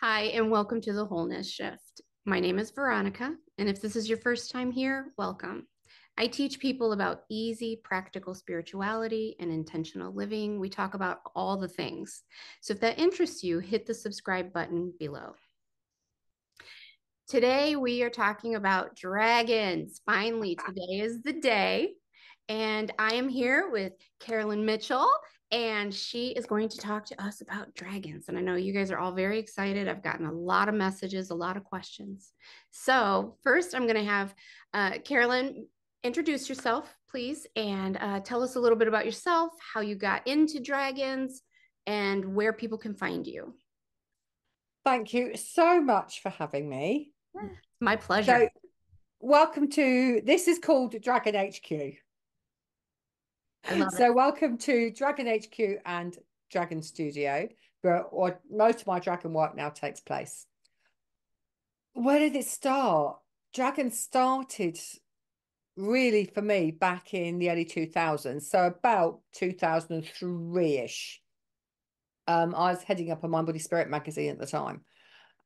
Hi, and welcome to the Wholeness Shift. My name is Veronica, and if this is your first time here, welcome. I teach people about easy, practical spirituality and intentional living. We talk about all the things. So if that interests you, hit the subscribe button below. Today, we are talking about dragons. Finally, today is the day. And I am here with Carolyn Mitchell, and she is going to talk to us about dragons. And I know you guys are all very excited. I've gotten a lot of messages, a lot of questions. So, first, I'm going to have Carolyn introduce yourself, please, and tell us a little bit about yourself, how you got into dragons, and where people can find you. Thank you so much for having me. My pleasure. So, welcome to this is called Dragon HQ. I love it. So, welcome to Dragon HQ and Dragon Studio, where most of my dragon work now takes place. Where did it start? Dragon started really for me back in the early 2000s, so about 2003-ish. I was heading up a Mind Body Spirit magazine at the time,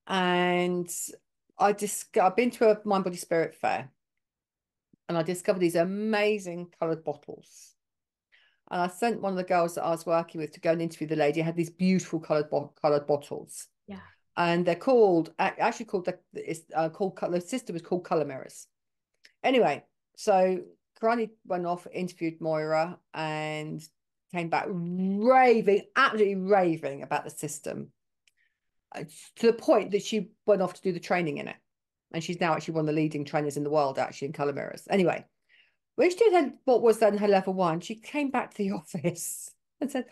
and I've been to a Mind Body Spirit fair, and I discovered these amazing coloured bottles. And I sent one of the girls that I was working with to go and interview the lady. Had these beautiful coloured bottles, Yeah. and they're called actually called the system is called colour mirrors. Anyway, so Karani went off, interviewed Moira, and came back absolutely raving about the system, to the point that she went off to do the training in it. And she's now actually one of the leading trainers in the world, actually, in colour mirrors. Anyway, when she did what was then her level one, she came back to the office and said,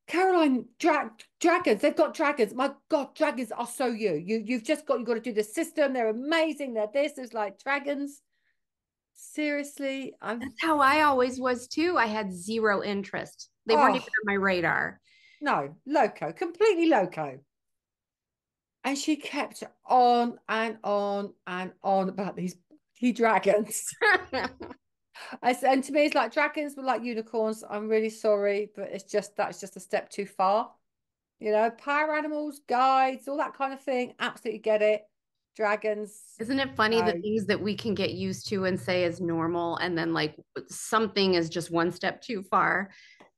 Caroline, dragons, they've got dragons. My God, dragons are so you. You've got to do the system. They're amazing. They're this. There's like dragons. Seriously, That's how I always was too. I had zero interest. They weren't even oh on my radar. no, loco, completely loco. And she kept on and on and on about these dragons. And to me, it's like dragons were like unicorns. I'm really sorry, but that's just a step too far. Power animals, guides, all that kind of thing. Absolutely get it. Dragons, Isn't it funny the no, things that we can get used to and say is normal, and then like something is just one step too far?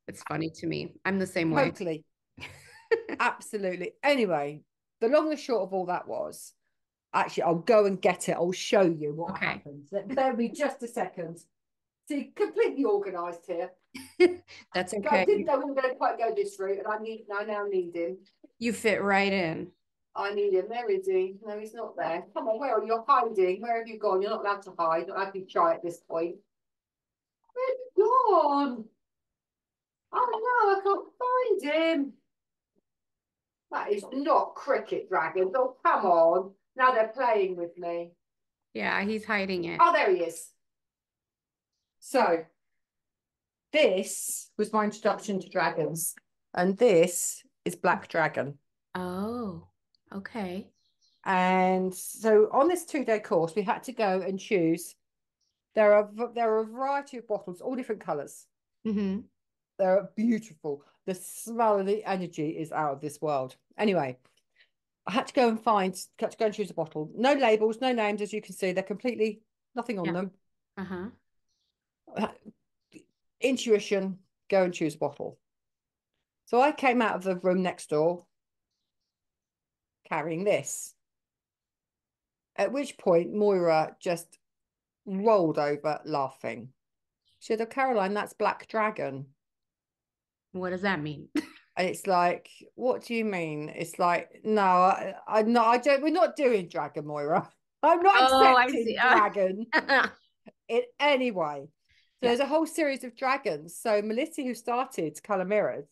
It's funny to me. I'm the same way. totally, absolutely. Anyway, the long and short of all that was actually, I'll go and get it. I'll show you what Okay. happens. Bear with me just a second. See, completely organised here. That's I okay. didn't know we were going to quite go this route, and I now need him. You fit right in. I need him. Where is he? No, he's not there. Come on, where are you? You're hiding. Where have you gone? You're not allowed to hide. Not allowed to try at this point. Where have you gone? Oh no, I can't find him. That is not cricket dragons. Oh, come on. Now they're playing with me. Yeah, he's hiding it. Oh, there he is. So this was my introduction to dragons, and this is Black Dragon. Oh, okay. And so on this 2-day course, we had to go and choose. There are a variety of bottles, all different colours. Hmm. They're beautiful. The smell and the energy is out of this world. Anyway, I had to go and choose a bottle. No labels, no names, as you can see. They're completely nothing on Yeah. them. Uh-huh. Intuition, go and choose a bottle. So I came out of the room next door carrying this. At which point Moira just rolled over laughing. She said, "Oh, Caroline, that's Black Dragon." What does that mean? And it's like, what do you mean? It's like, no, no, I don't. We're not doing Dragon, Moira. I'm not Oh, I see. accepting Dragon in any way. So Yeah. there's a whole series of dragons. So Melissa, who started Color Mirrors,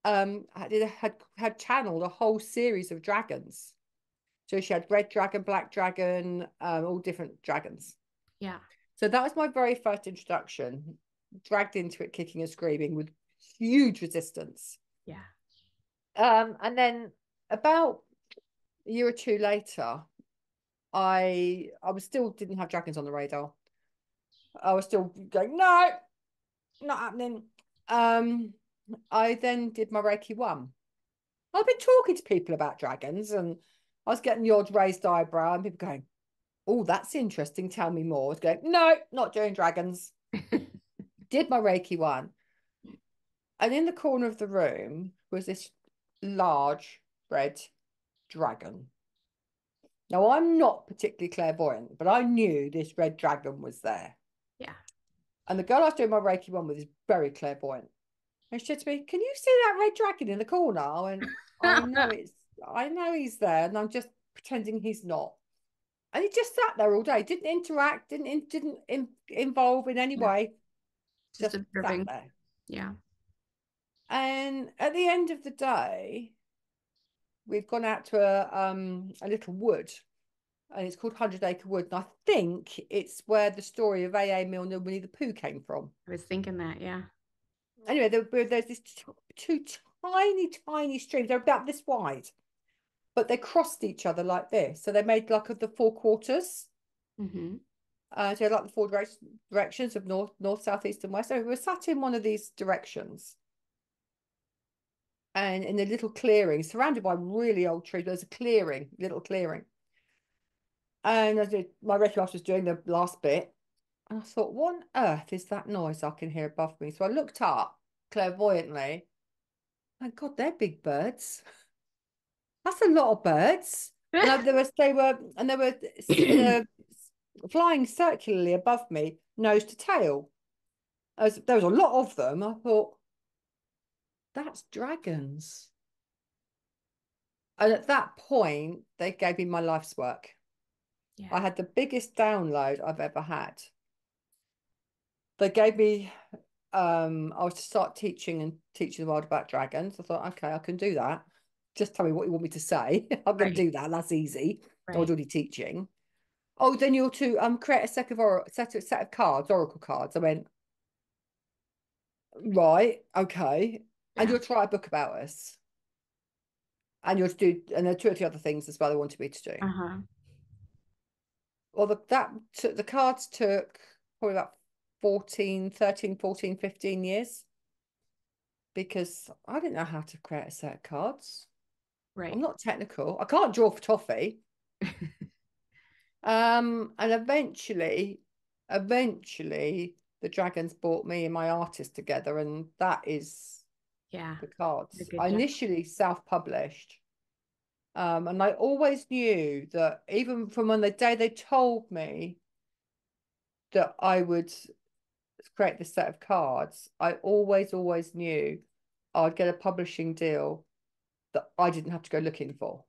had channeled a whole series of dragons. So she had red dragon, black dragon, all different dragons. Yeah. So that was my very first introduction. Dragged into it, kicking and screaming with huge resistance. Yeah. And then about a year or two later, I was still didn't have dragons on the radar. I was still going, no, not happening. I then did my Reiki 1. I've been talking to people about dragons, and I was getting the odd raised eyebrow, and people going, "Oh, that's interesting. Tell me more." I was going, "No, not doing dragons." Did my Reiki one, and in the corner of the room was this large red dragon. Now, I'm not particularly clairvoyant, but I knew this red dragon was there. Yeah. And the girl I was doing my Reiki one with is very clairvoyant. And she said to me, "Can you see that red dragon in the corner?" I went, I know he's there, and I'm just pretending he's not. And he just sat there all day, didn't interact, didn't involve in any Yeah. way, Just just sat observing. there. Yeah. And at the end of the day, we've gone out to a little wood, and it's called 100 Acre Wood. And I think it's where the story of A.A. Milne and Winnie the Pooh came from. I was thinking that. Yeah. Anyway, there's these two tiny, tiny streams. They're about this wide, but they crossed each other like this. So they made like of the four quarters. Mm-hmm. So like the four directions of north, south, east, and west. So we were sat in one of these directions, and in a little clearing, surrounded by really old trees. There's a clearing, little clearing. And my Reiki master was doing the last bit, and I thought, what on earth is that noise I can hear above me? So I looked up clairvoyantly. My God, they're big birds. That's a lot of birds. And they were flying circularly above me, nose to tail. There was a lot of them. I thought, that's dragons. And at that point, they gave me my life's work. I Yeah. had the biggest download I've ever had. They gave me, I was to start teaching the world about dragons. I thought, okay, I can do that. Just tell me what you want me to say. I'm going to Right. do that. That's easy. I was Right. already teaching. Oh, then you're to create a set of cards, oracle cards. I went, right, okay. And Yeah. you'll try a book about us. And you'll do, and there are two or three other things as well they wanted me to do. Uh-huh. Well, the cards took probably about 15 years because I didn't know how to create a set of cards. I'm Right. not technical. I can't draw for toffee. And eventually, the dragons brought me and my artist together, and that is Yeah. the Did a cards. good I job. initially self-published, and I always knew that even from when the day they told me that I would create this set of cards, I always knew I'd get a publishing deal that I didn't have to go looking for.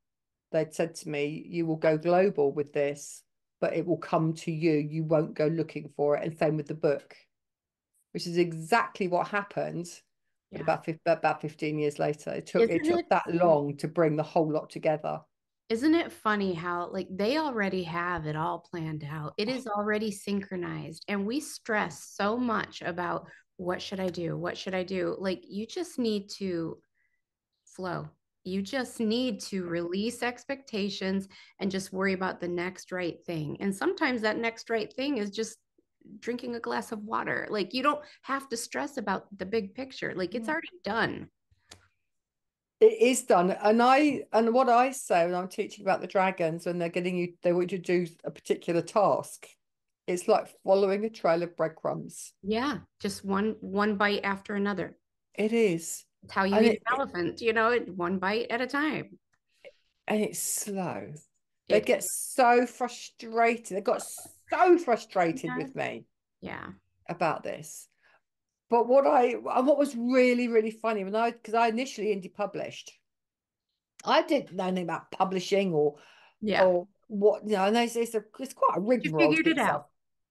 They'd said to me, "You will go global with this, but it will come to you. You won't go looking for it." And same with the book, which is exactly what happened. But Yeah. about 15 years later, it Isn't took it that long to bring the whole lot together. isn't it funny how like they already have it all planned out. It is already synchronized and we stress so much about what should I do? What should I do? Like you just need to flow. You just need to release expectations and just worry about the next right thing. And sometimes that next right thing is just drinking a glass of water. Like you don't have to stress about the big picture. Like it's Yeah. already done. It is done, and what I say when I'm teaching about the dragons, when they want you to do a particular task, it's like following a trail of breadcrumbs. Yeah, just one bite after another. It is, It's how you and eat an elephant, one bite at a time. it's slow. They It get so frustrated. They got so frustrated yeah, with me yeah, about this. But what was really, really funny because I initially indie published, I didn't know anything about publishing yeah. or what, and it's quite a You rigmarole to figured get it yourself, out.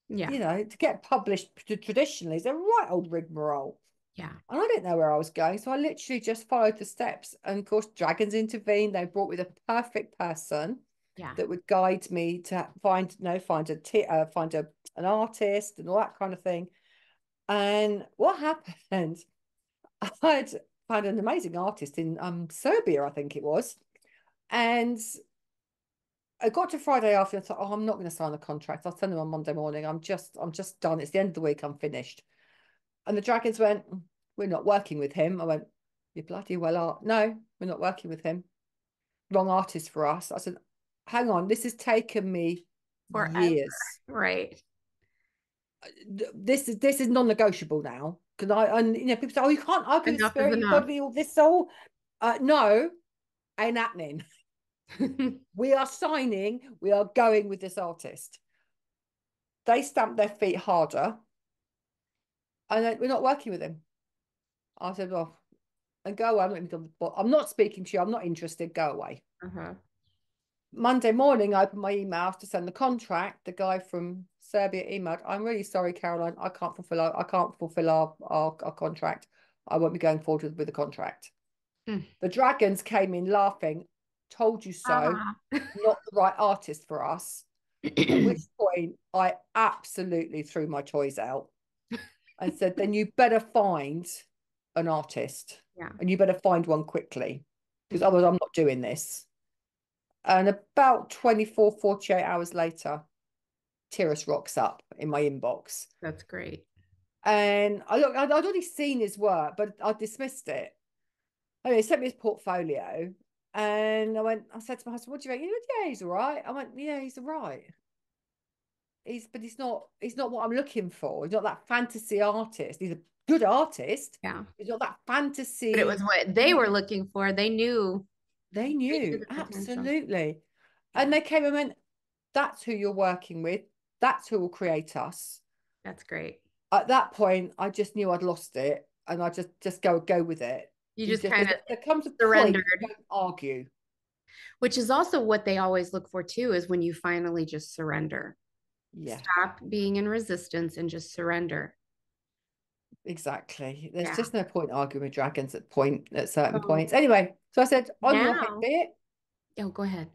Yeah, to get published traditionally is a right old rigmarole. yeah, And I didn't know where I was going. So I literally just followed the steps. And of course, dragons intervened. They brought me the perfect person yeah, that would guide me to find an artist and all that kind of thing. And what happened? I'd found an amazing artist in Serbia, I think it was. And I got to Friday after and I thought, oh, I'm not going to sign a contract. I'll send them on Monday morning. I'm just done. It's the end of the week. I'm finished. And the dragons went, we're not working with him. I went, You bloody well are. No, we're not working with him. Wrong artist for us. I said, hang on, this has taken me Forever. years. Right. This is non-negotiable now. Because people say, oh, you can't argue with Enough is spirit, you've got to enough. be all this soul. No, ain't happening. We are signing, we are going with this artist. They stamp their feet harder, and we're not working with him. I said, well, and go away. I'm not speaking to you. I'm not interested. Go away. Uh-huh. Monday morning, I opened my emails to send the contract. The guy from Serbia emailed, I'm really sorry, Caroline. I can't fulfill our contract. I won't be going forward with the contract. Mm. The Dragons came in laughing, told you so, Ah. not the right artist for us. At which point I absolutely threw my toys out and said, then you better find an artist Yeah. and you better find one quickly because otherwise I'm not doing this. And about 24, 48 hours later, Tyrus rocks up in my inbox. That's great. And I'd already seen his work, but I dismissed it. Anyway, he sent me his portfolio. And I said to my husband, what do you think? He went, yeah, he's all right. I went, yeah, he's all right. He's not what I'm looking for. He's not that fantasy artist. He's a good artist. Yeah. He's not that But it was fantasy. what they were looking for. They They knew knew the potential. absolutely, Yeah. and they came and went. That's who you're working with. That's who will create us. That's great. At that point, I just knew I'd lost it, and I just go with it. You You just just kind of there comes a point surrendered, you don't argue. which is also what they always look for too, is when you finally just surrender. Yeah, Stop being in resistance and just surrender. exactly. There's Yeah. just no point arguing with dragons at certain So points. Anyway, so I said, on your head now, be it. oh, go ahead.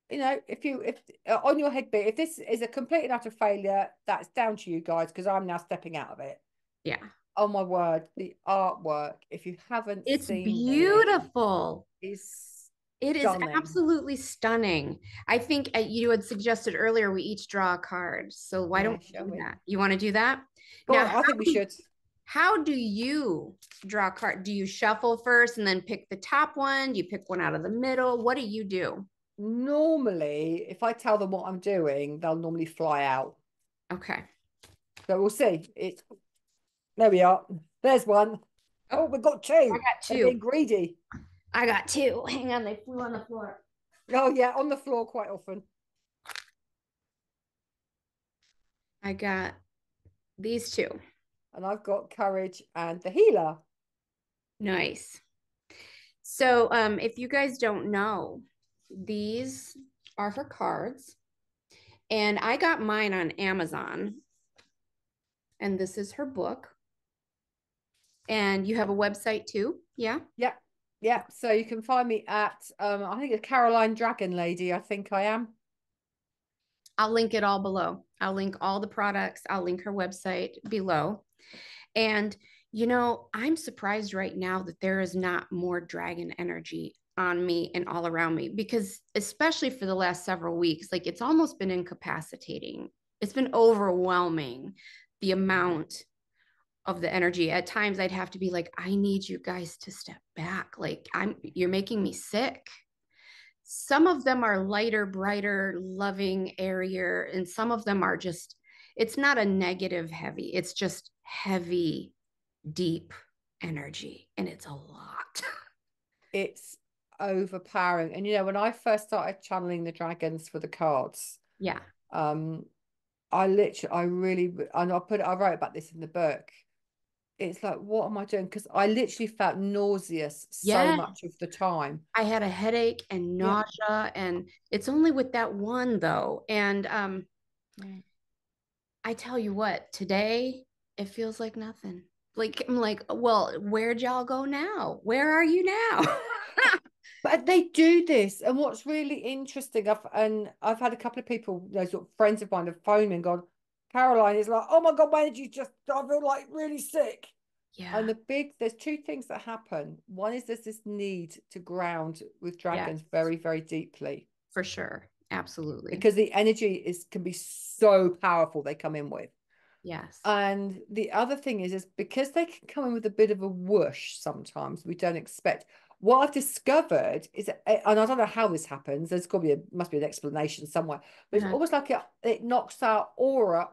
If on your head be if this is a complete and utter failure, that's down to you guys because I'm now stepping out of it. Yeah. Oh my word, the artwork, if you haven't It's seen it, beautiful. is It is stunning. absolutely stunning. I think you had suggested earlier we each draw a card. So why don't Yeah, we shall do we? that? You want to do that? Go Now, on, I think we should. how do you draw a card? Do you shuffle first and then pick the top one? Do you pick one out of the middle? What do you do? Normally, if I tell them what I'm doing, they'll normally fly out. Okay. So we'll see. It's there we are. There's one. Oh, Oh, we've got I two. got They're two. being greedy. I got two. Hang on, they flew on the floor. Oh yeah, on the floor quite often. I got these two. And I've got courage and the healer. Nice. So, if you guys don't know, these are her cards, and I got mine on Amazon, and this is her book. And you have a website too? Yeah. Yeah, yeah. So you can find me at I think it's Caroline Dragon Lady. I think I am. I'll link it all below. I'll link all the products. I'll link her website below. And, I'm surprised right now that there is not more dragon energy on me and all around me because, especially for the last several weeks, like it's almost been incapacitating. It's been overwhelming the amount of the energy. At times, I'd have to be like, I need you guys to step back. Like, you're making me sick. Some of them are lighter, brighter, loving, airier, and some of them are just, it's not a negative heavy, it's just heavy, deep energy. And it's a lot. It's overpowering. And when I first started channeling the dragons for the cards, Yeah. um, I really, and I wrote about this in the book. It's like, what am I doing? Because I literally felt nauseous so Yeah. much of the time. I had a headache and Yeah. nausea, and it's only with that one though. And Yeah. I tell you what, today it feels like nothing. Like I'm like, well, where'd y'all go now? Where are you now? But they do this, and what's really interesting, I've had a couple of people, sort of friends of mine, have phoned me and gone, Caroline is like, oh my God, why did you just? I feel like really sick. Yeah. And there's two things that happen. One is there's this need to ground with Yeah, dragons very, very deeply for sure. Absolutely. because the energy can be so powerful they come in with. Yes. And the other thing is because they can come in with a bit of a whoosh sometimes we don't expect. What I've discovered is, and I don't know how this happens, there's got to be must be an explanation somewhere, but it's Uh-huh. almost like it knocks our aura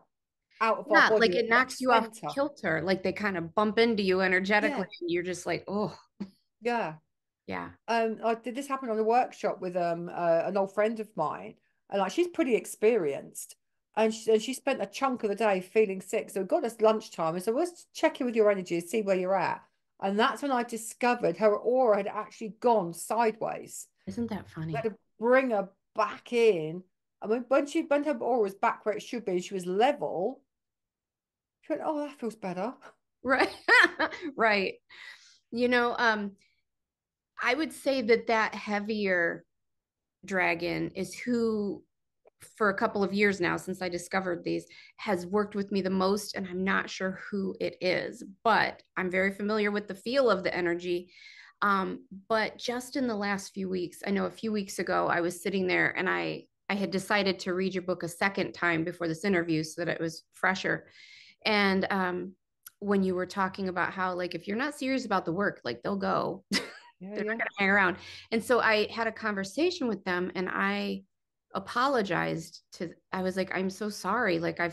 out of our Yeah, body, like like it knocks you off center. kilter, like they kind of bump into you energetically, Yeah, and you're just like, oh, yeah. yeah. I did this happen on a workshop with an old friend of mine, and like she's pretty experienced, and she spent a chunk of the day feeling sick. So we got us lunchtime, and so let's check in with your energy and see where you're at. And that's when I discovered her aura had actually gone sideways. Isn't that I had funny? to bring her back in. I mean, when her aura was back where it should be, she was level. She went, "Oh, that feels better." Right. Right. You know, I would say that that heavier dragon is who, for a couple of years now, since I discovered these, has worked with me the most. And I'm not sure who it is, but I'm very familiar with the feel of the energy. But just in the last few weeks, I know a few weeks ago, I was sitting there and I had decided to read your book a second time before this interview so that it was fresher. And when you were talking about how, like, if you're not serious about the work, like, they'll go. Yeah, They're not yeah. going to hang around. And so I had a conversation with them and I apologized to, I was like, I'm so sorry. Like, I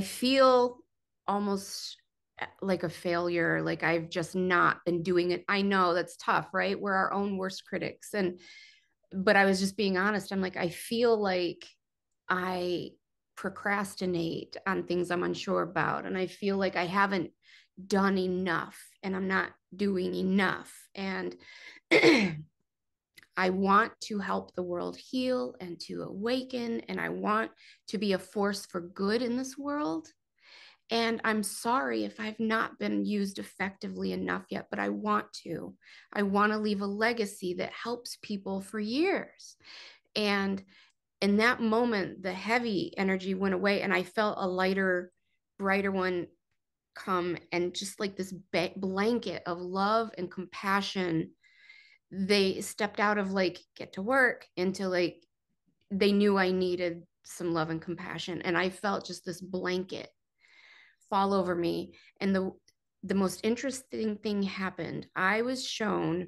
feel almost like a failure. Like, I've just not been doing it. I know that's tough, right? We're our own worst critics. But I was just being honest. I'm like, I feel like I procrastinate on things I'm unsure about. And I feel like I haven't done enough and I'm not doing enough. And I want to help the world heal and to awaken. And I want to be a force for good in this world. And I'm sorry if I've not been used effectively enough yet, but I want to. I want to leave a legacy that helps people for years. And in that moment, the heavy energy went away, and I felt a lighter, brighter one come, and just like this blanket of love and compassion. They stepped out of like, get to work, into like, they knew I needed some love and compassion. And I felt just this blanket fall over me. And the most interesting thing happened. I was shown,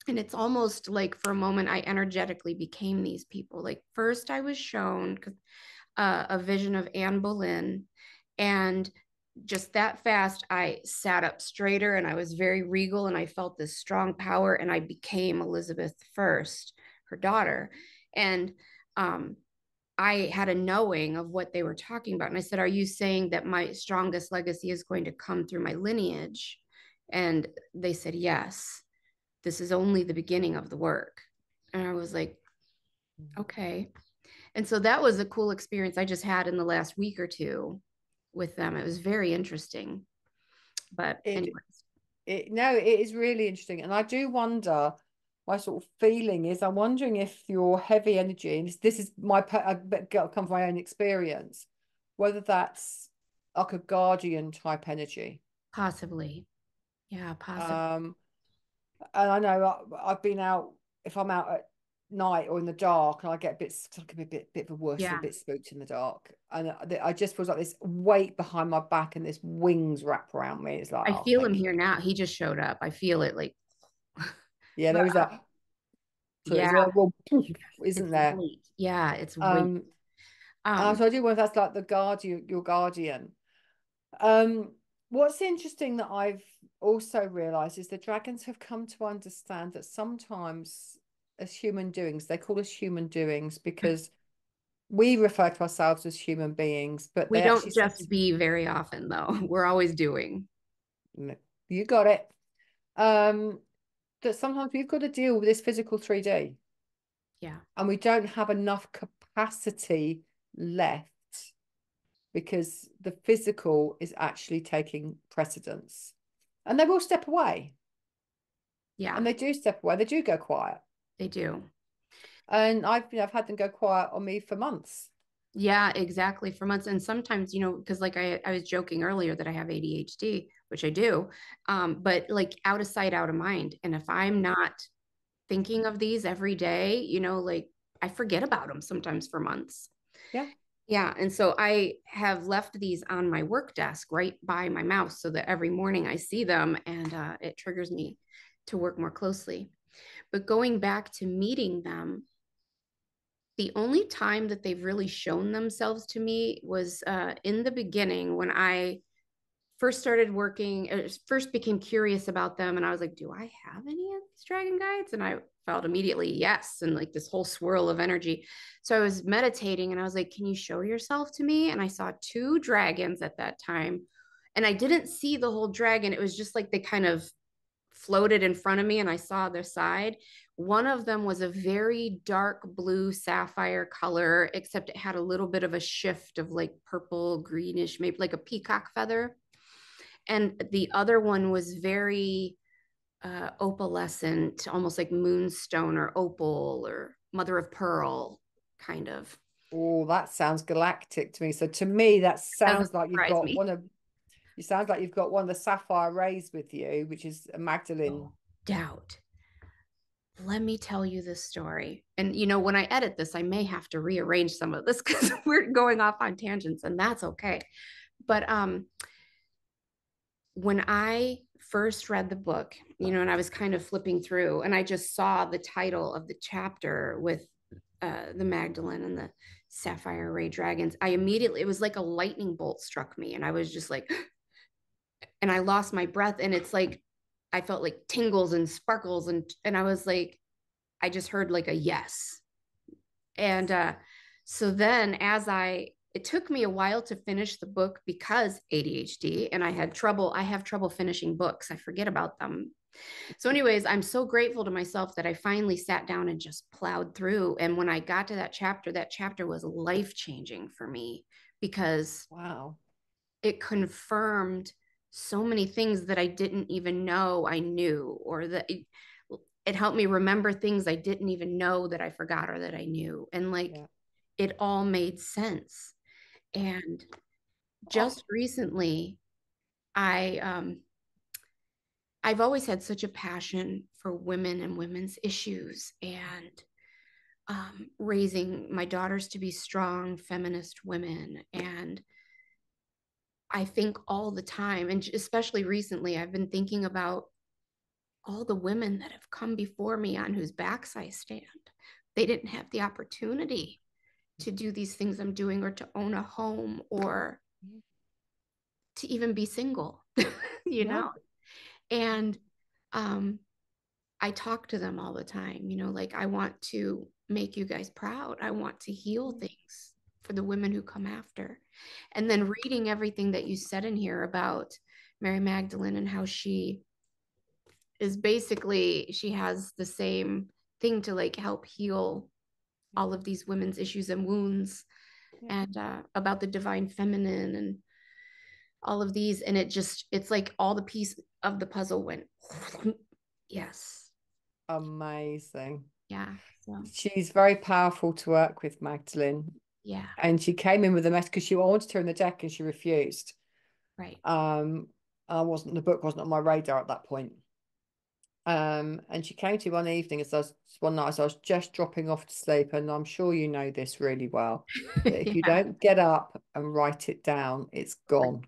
and it's almost like for a moment I energetically became these people. Like, first I was shown a vision of Anne Boleyn, and just that fast I sat up straighter and I was very regal and I felt this strong power and I became Elizabeth first, her daughter. And um, I had a knowing of what they were talking about. And I said, are you saying that my strongest legacy is going to come through my lineage? And they said, yes, this is only the beginning of the work. And I was like, okay. And so that was a cool experience I just had in the last week or two with them. It was very interesting. But It anyways, no, it is really interesting. And I do wonder, my sort of feeling is I'm wondering if your heavy energy, and this is I come from my own experience, whether that's like a guardian type energy. possibly. Yeah, possibly. Um, and I know I've been out, if I'm out at night or in the dark and I get a bit, like a bit of a wuss, a Yeah. bit spooked in the dark. And I just feel like this weight behind my back and this wings wrap around me. It's like, I oh, feel him thank here you. now. He just showed up. I feel it like, Yeah, but there is that. So yeah, it's a well, isn't it's there? weight. Yeah, it's weight. Um, Um, so I do wonder if that's like the guardian, your guardian. Um, what's interesting that I've also realized is the dragons have come to understand that sometimes as human doings, they call us human doings because we refer to ourselves as human beings, but we they actually don't say, just be very often though. We're always doing. "No, you got it. Um, that sometimes we've got to deal with this physical 3D Yeah. and we don't have enough capacity left because the physical is actually taking precedence. And they will step away. Yeah, And they do step away. They do go quiet. they do. And I've had them go quiet on me for months. Yeah, exactly. For months. And sometimes, because like I was joking earlier that I have ADHD, which I do. But like, out of sight, out of mind. And if I'm not thinking of these every day, like, I forget about them sometimes for months. Yeah. Yeah. And so I have left these on my work desk right by my mouse so that every morning I see them and it triggers me to work more closely. But going back to meeting them, the only time that they've really shown themselves to me was in the beginning when I first started working, first became curious about them. And I was like, do I have any of these dragon guides? And I felt immediately yes. And like this whole swirl of energy. So I was meditating and I was like, can you show yourself to me? And I saw two dragons at that time. And I didn't see the whole dragon. It was just like they kind of floated in front of me and I saw their side. One of them was a very dark blue sapphire color, except it had a little bit of a shift of like purple, greenish, maybe like a peacock feather. And the other one was very opalescent, almost like moonstone or opal or mother of pearl, kind of. Oh, that sounds galactic to me. So to me, that Doesn't sounds like you've surprise got me. one of you sounds like you've got one of the sapphire rays with you, which is a No Magdalene. doubt. Let me tell you this story. And you know, when I edit this, I may have to rearrange some of this because we're going off on tangents, and that's okay. But when I first read the book, you know, and I was kind of flipping through, and I just saw the title of the chapter with the Magdalene and the Sapphire Ray dragons, I immediately, it was like a lightning bolt struck me. And I was just like, and I lost my breath. And it's like, I felt like tingles and sparkles. And I was like, I just heard like a yes. And so then it took me a while to finish the book because ADHD and I have trouble finishing books. I forget about them. So, anyways, I'm so grateful to myself that I finally sat down and just plowed through. And when I got to that chapter was life changing for me because Wow. it confirmed so many things that I didn't even know I knew, or that it helped me remember things I didn't even know that I forgot or that I knew. And like Yeah. it all made sense. And Oh, just recently, I I've always had such a passion for women and women's issues and raising my daughters to be strong feminist women. And I think all the time, and especially recently, I've been thinking about all the women that have come before me on whose backs I stand. They didn't have the opportunity to do these things I'm doing or to own a home or to even be single, you no. know? And um, I talk to them all the time, you know, like I want to make you guys proud. I want to heal things for the women who come after. And then reading everything that you said in here about Mary Magdalene and how she is basically, she has the same thing to like help heal all of these women's issues and wounds Yeah. and about the divine feminine and all of these. And it's like all the piece of the puzzle went, yes. Amazing. Yeah. So, She's very powerful to work with, Magdalene. yeah. And she came in with a mess because she wanted her in the deck and she refused. Right. The book wasn't on my radar at that point. And she came to me one evening as I was one night as I was just dropping off to sleep, and I'm sure you know this really well, that if you Yeah. don't get up and write it down, it's Right. gone.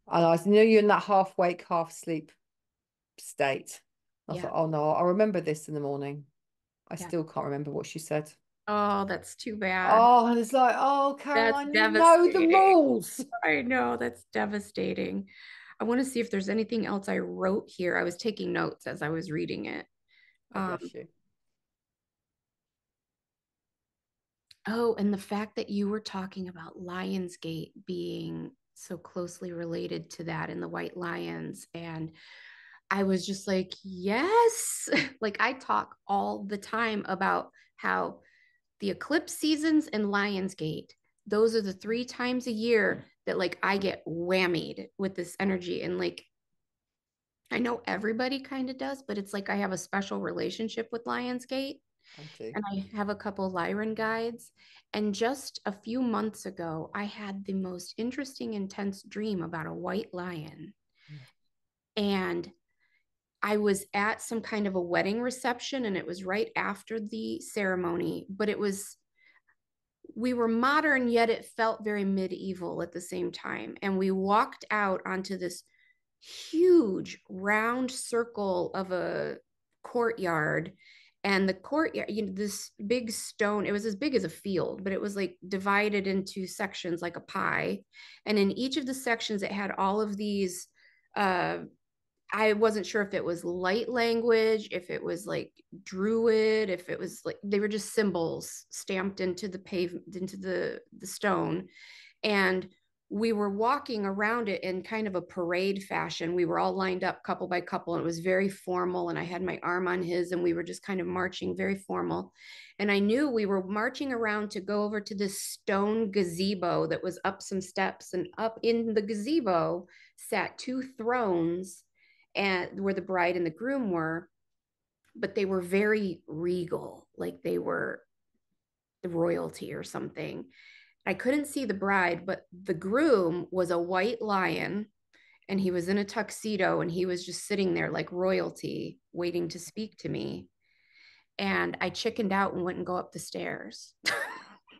And I knew you're in that half wake, half sleep state. I Yeah. thought, oh no, I'll remember this in the morning. I Yeah. still can't remember what she said. Oh, that's too bad. Oh, and it's like, oh, That's Caroline, you know the devastating. rules. I know that's devastating. I want to see if there's anything else I wrote here. I was taking notes as I was reading it. Oh, Um, bless you. oh, and the fact that you were talking about Lionsgate being so closely related to that in the White Lions. And I was just like, yes. Like I talk all the time about how the eclipse seasons and Lionsgate, those are the three times a year that like I get whammied with this energy. And like I know everybody kind of does, but it's like I have a special relationship with Lionsgate I do. and I have a couple Lyran guides. And just a few months ago, I had the most interesting, intense dream about a white lion. And I was at some kind of a wedding reception and it was right after the ceremony, but it was we were modern, yet it felt very medieval at the same time. And we walked out onto this huge round circle of a courtyard. And the courtyard, this big stone, it was as big as a field, but it was like divided into sections like a pie. And in each of the sections, it had all of these uh, I wasn't sure if it was light language, if it was like druid, if it was like they were just symbols stamped into the pavement, into the stone. And we were walking around it in kind of a parade fashion. We were all lined up couple by couple, and it was very formal. And I had my arm on his, and we were just kind of marching very formal. And I knew we were marching around to go over to this stone gazebo that was up some steps, and up in the gazebo sat two thrones and where the bride and the groom were, but they were very regal, like they were the royalty or something. I couldn't see the bride, but the groom was a white lion, and he was in a tuxedo, and he was just sitting there like royalty waiting to speak to me. And I chickened out and went and go up the stairs.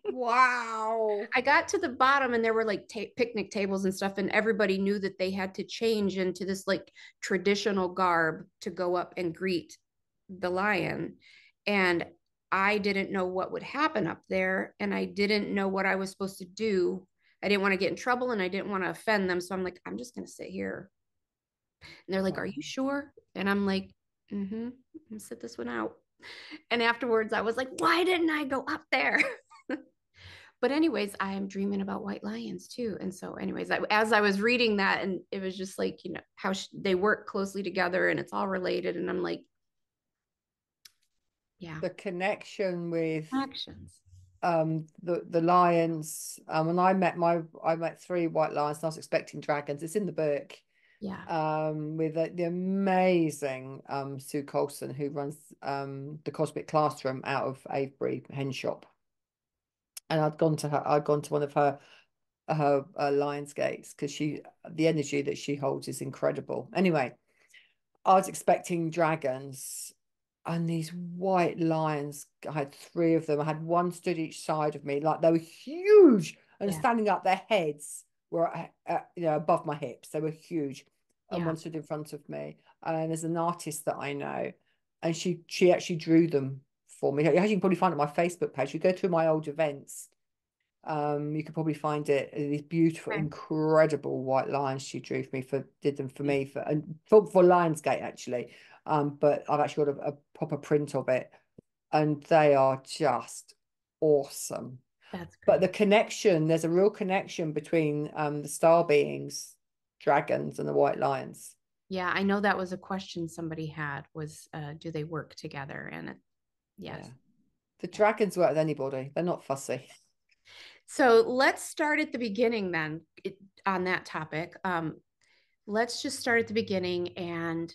Wow. I got to the bottom, and there were like picnic tables and stuff, and everybody knew that they had to change into this like traditional garb to go up and greet the lion. And I didn't know what would happen up there, and I didn't know what I was supposed to do. I didn't want to get in trouble, and I didn't want to offend them. So I'm like, I'm just going to sit here. And they're like, Are Wow. you sure? And I'm like, I'm gonna sit this one out. And afterwards, I was like, Why didn't I go up there? But anyways, I am dreaming about white lions too. And so, anyways, as I was reading that, and it was just like, how they work closely together and it's all related. And I'm like, yeah, The connection with actions. the lions. When I met three white lions, and I was expecting dragons. It's in the book. Yeah. With the amazing Sue Colson, who runs the Cosmic Classroom out of Avebury Hen Shop. And I'd gone to one of her Lions Gates, because the energy that she holds is incredible. Anyway, I was expecting dragons, and these white lions, I had three of them. I had one stood each side of me, like they were huge and Yeah. standing up. Their heads were, above my hips. They were huge, and Yeah. one stood in front of me. And there's an artist that I know, and she actually drew them for me. As you can probably find it on my Facebook page. You go through my old events, you could probably find it. These beautiful, Okay. incredible white lions she drew for me, did them for me for Lionsgate actually. But I've actually got a proper print of it, and they are just awesome. That's But great. there's a real connection between the star beings, dragons, and the white lions. Yeah. I know that was a question somebody had was, do they work together? And yes. Yeah, the Yeah. dragons work with anybody. They're not fussy. So let's start at the beginning then on that topic. Let's just start at the beginning. And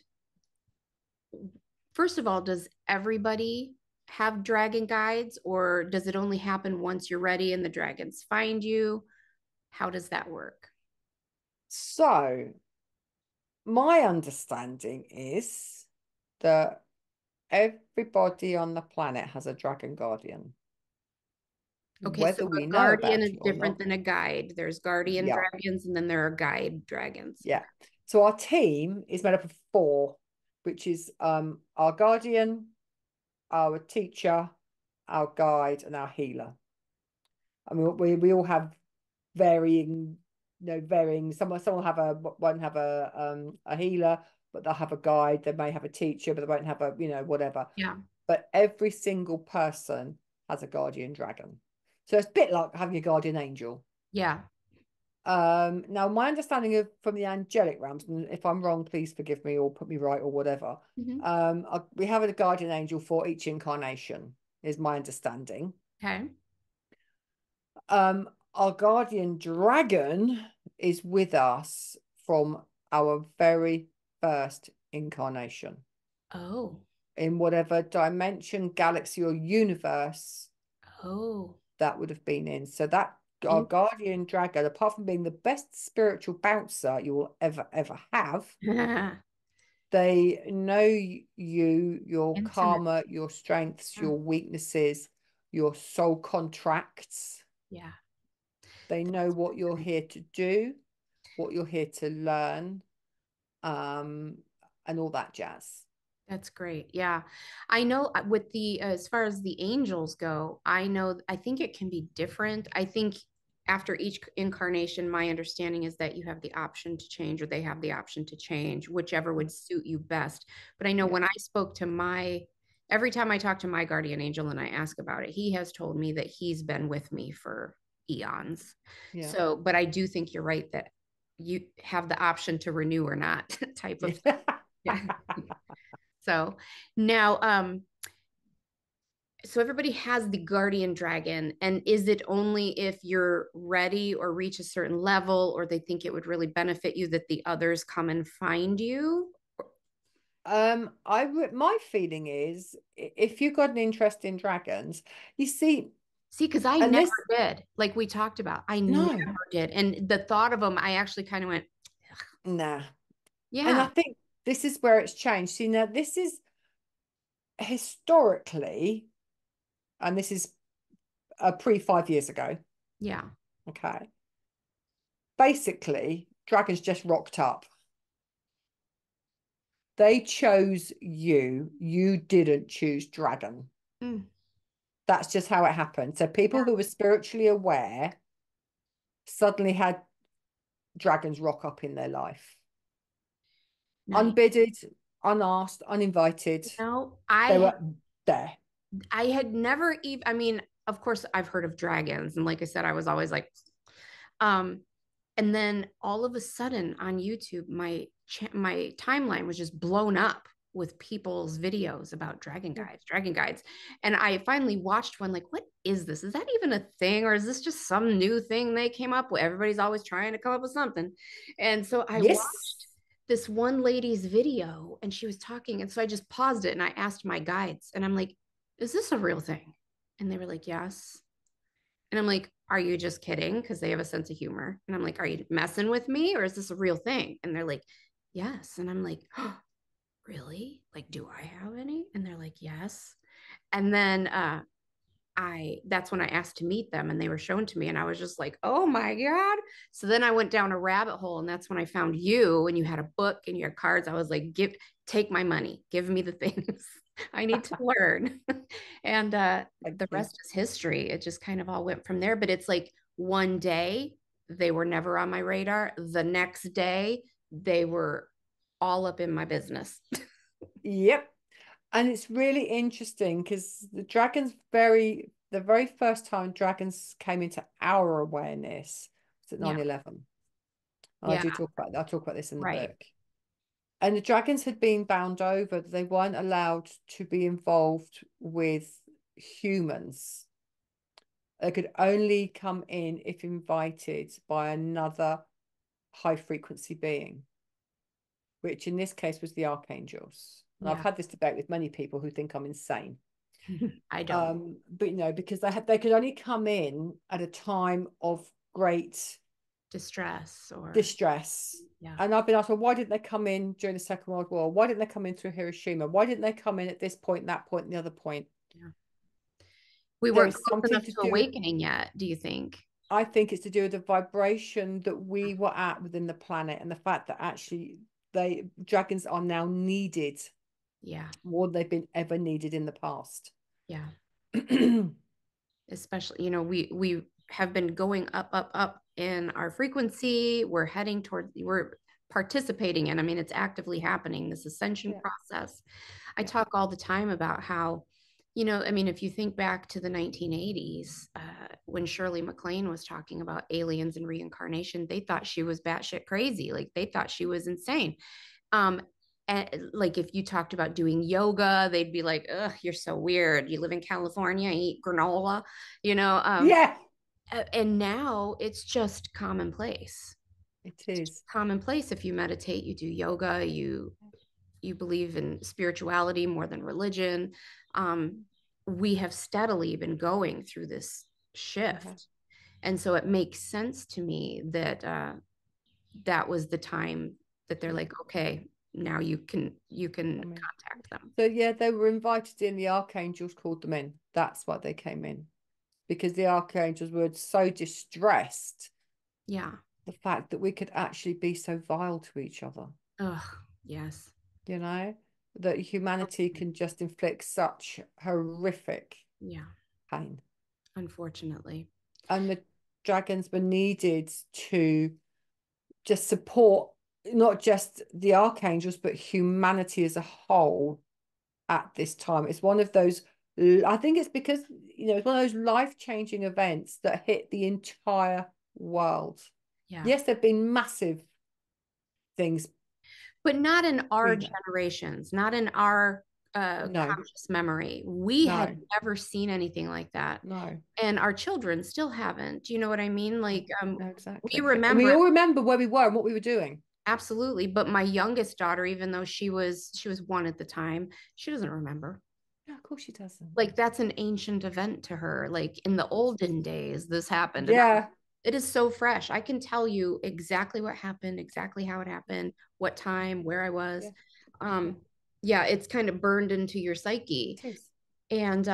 first of all, does everybody have dragon guides, or does it only happen once you're ready and the dragons find you? How does that work? So my understanding is that everybody on the planet has a dragon guardian, Okay, so whether we a know guardian about is it or different not. than a guide. There's guardian Yeah, dragons, and then there are guide dragons. yeah. So our team is made up of four, which is our guardian, our teacher, our guide, and our healer. I mean, we all have varying, varying. Some will have won't have a healer, but they'll have a guide. They may have a teacher, but they won't have a whatever. Yeah. But every single person has a guardian dragon. So it's a bit like having a guardian angel. Yeah. Now my understanding of from the angelic realms, and if I'm wrong, please forgive me or put me right or whatever. Mhm. We have a guardian angel for each incarnation, is my understanding. Okay. Our guardian dragon is with us from our very first incarnation, Oh. in whatever dimension, galaxy, or universe Oh. that would have been in. So that our In- guardian dragon, apart from being the best spiritual bouncer you will ever have, they know you, your Intimate. karma, your strengths, Yeah. your weaknesses, your soul contracts. Yeah. They know what you're here to do, what you're here to learn, um, and all that jazz. That's great. Yeah. I know with the, as far as the angels go, I think it can be different. I think after each incarnation, my understanding is that you have the option to change, or they have the option to change, whichever would suit you best. But I know Yeah, when I spoke to every time I talk to my guardian angel and I ask about it, he has told me that he's been with me for eons. yeah, So, but I do think you're right that you have the option to renew or not type of thing. yeah. Yeah. So now, so everybody has the guardian dragon, and is it only if you're ready or reach a certain level, or they think it would really benefit you, that the others come and find you? My feeling is if you've got an interest in dragons, you see, See, because I and never this, did, like we talked about, I never no, did. And the thought of them, I actually kind of went, nah. And I yeah, think this is where it's changed. See, now this is historically, and this is pre 5 years ago. yeah, Okay. Basically, dragons just rocked up. They chose you. You didn't choose dragon. mm, That's just how it happened. So yeah, people who were spiritually aware suddenly had dragons rock up in their life. nice. Unbidded, unasked, uninvited. No, They were there. I had never even, I mean, of course, I've heard of dragons. And like I said, I was always like, um, and then all of a sudden on YouTube, my timeline was just blown up with people's videos about dragon guides. And I finally watched one, like, what is this? Is that even a thing? Or is this just some new thing they came up with? Everybody's always trying to come up with something. And so I Yes. watched this one lady's video and she was talking. And so I just paused it and I asked my guides, and I'm like, is this a real thing? And they were like, yes. And I'm like, are you just kidding? Because they have a sense of humor. And I'm like, are you messing with me, or is this a real thing? And they're like, yes. And I'm like, oh, really? Like, do I have any? And they're like, yes. And then that's when I asked to meet them and they were shown to me. And I was just like, oh my God. So then I went down a rabbit hole, and that's when I found you, and you had a book and you had cards. I was like, take my money, give me the things I need to learn. And Thank the you. rest is history. It just kind of all went from there. But it's like one day they were never on my radar. The next day they were all up in my business. Yep. And it's really interesting because the very first time dragons came into our awareness was at Yeah. 9/11. Yeah. I talk about this in the Right. book. And the dragons had been bound over. They weren't allowed to be involved with humans. They could only come in if invited by another high frequency being, which in this case was the archangels. And I've Yeah. had this debate with many people who think I'm insane. I don't. But because they could only come in at a time of great Distress or, distress. yeah. And I've been asked, well, why didn't they come in during the Second World War? Why didn't they come in through Hiroshima? Why didn't they come in at this point, that point, and the other point? Yeah. We There weren't is close something enough to to do with, awakening yet, do you think? I think it's to do with the vibration that we were at within the planet and the fact that actually dragons are now needed Yeah. more than they've been ever needed in the past. Yeah. Especially, we have been going up, up, up in our frequency. We're heading toward, we're participating in, I mean, it's actively happening, this ascension Yeah, process. I yeah, talk all the time about how, I mean, if you think back to the 1980s, when Shirley MacLaine was talking about aliens and reincarnation, they thought she was batshit crazy. Like they thought she was insane. Um, and like if you talked about doing yoga, they'd be like, "Ugh, you're so weird. You live in California, eat granola," you know. yeah. And now it's just commonplace. It is. Commonplace. If you meditate, you do yoga, you believe in spirituality more than religion. Um, we have steadily been going through this Uh-huh. shift, and so it makes sense to me that that was the time that they're Yeah, like, okay, now you can I mean, contact them. so yeah, they were invited in. The archangels called them in. That's why they came in. because the archangels were so distressed Yeah. the fact that we could actually be so vile to each other, Ugh. Yes. you know, that humanity can just inflict such horrific Yeah. pain. Unfortunately. And the dragons were needed to just support not just the archangels, but humanity as a whole at this time. It's one of those, I think it's because, it's one of those life-changing events that hit the entire world. Yeah. Yes, there have been massive things But not in our between that. generations, not in our No, conscious memory. We had no, never seen anything like that. no, And our children still haven't. Do you know what I mean? no, Like, no, we exactly. And we remember all remember where we were and what we were doing. absolutely, but my youngest daughter, even though she was one at the time, she doesn't remember. Yeah, of course she doesn't. Like that's an ancient event to her. Like in the olden days, this happened, and Yeah, it is so fresh. I can tell you exactly what happened, exactly how it happened, what time, where I was. yeah, yeah, Yeah, it's kind of burned into your psyche, it is. and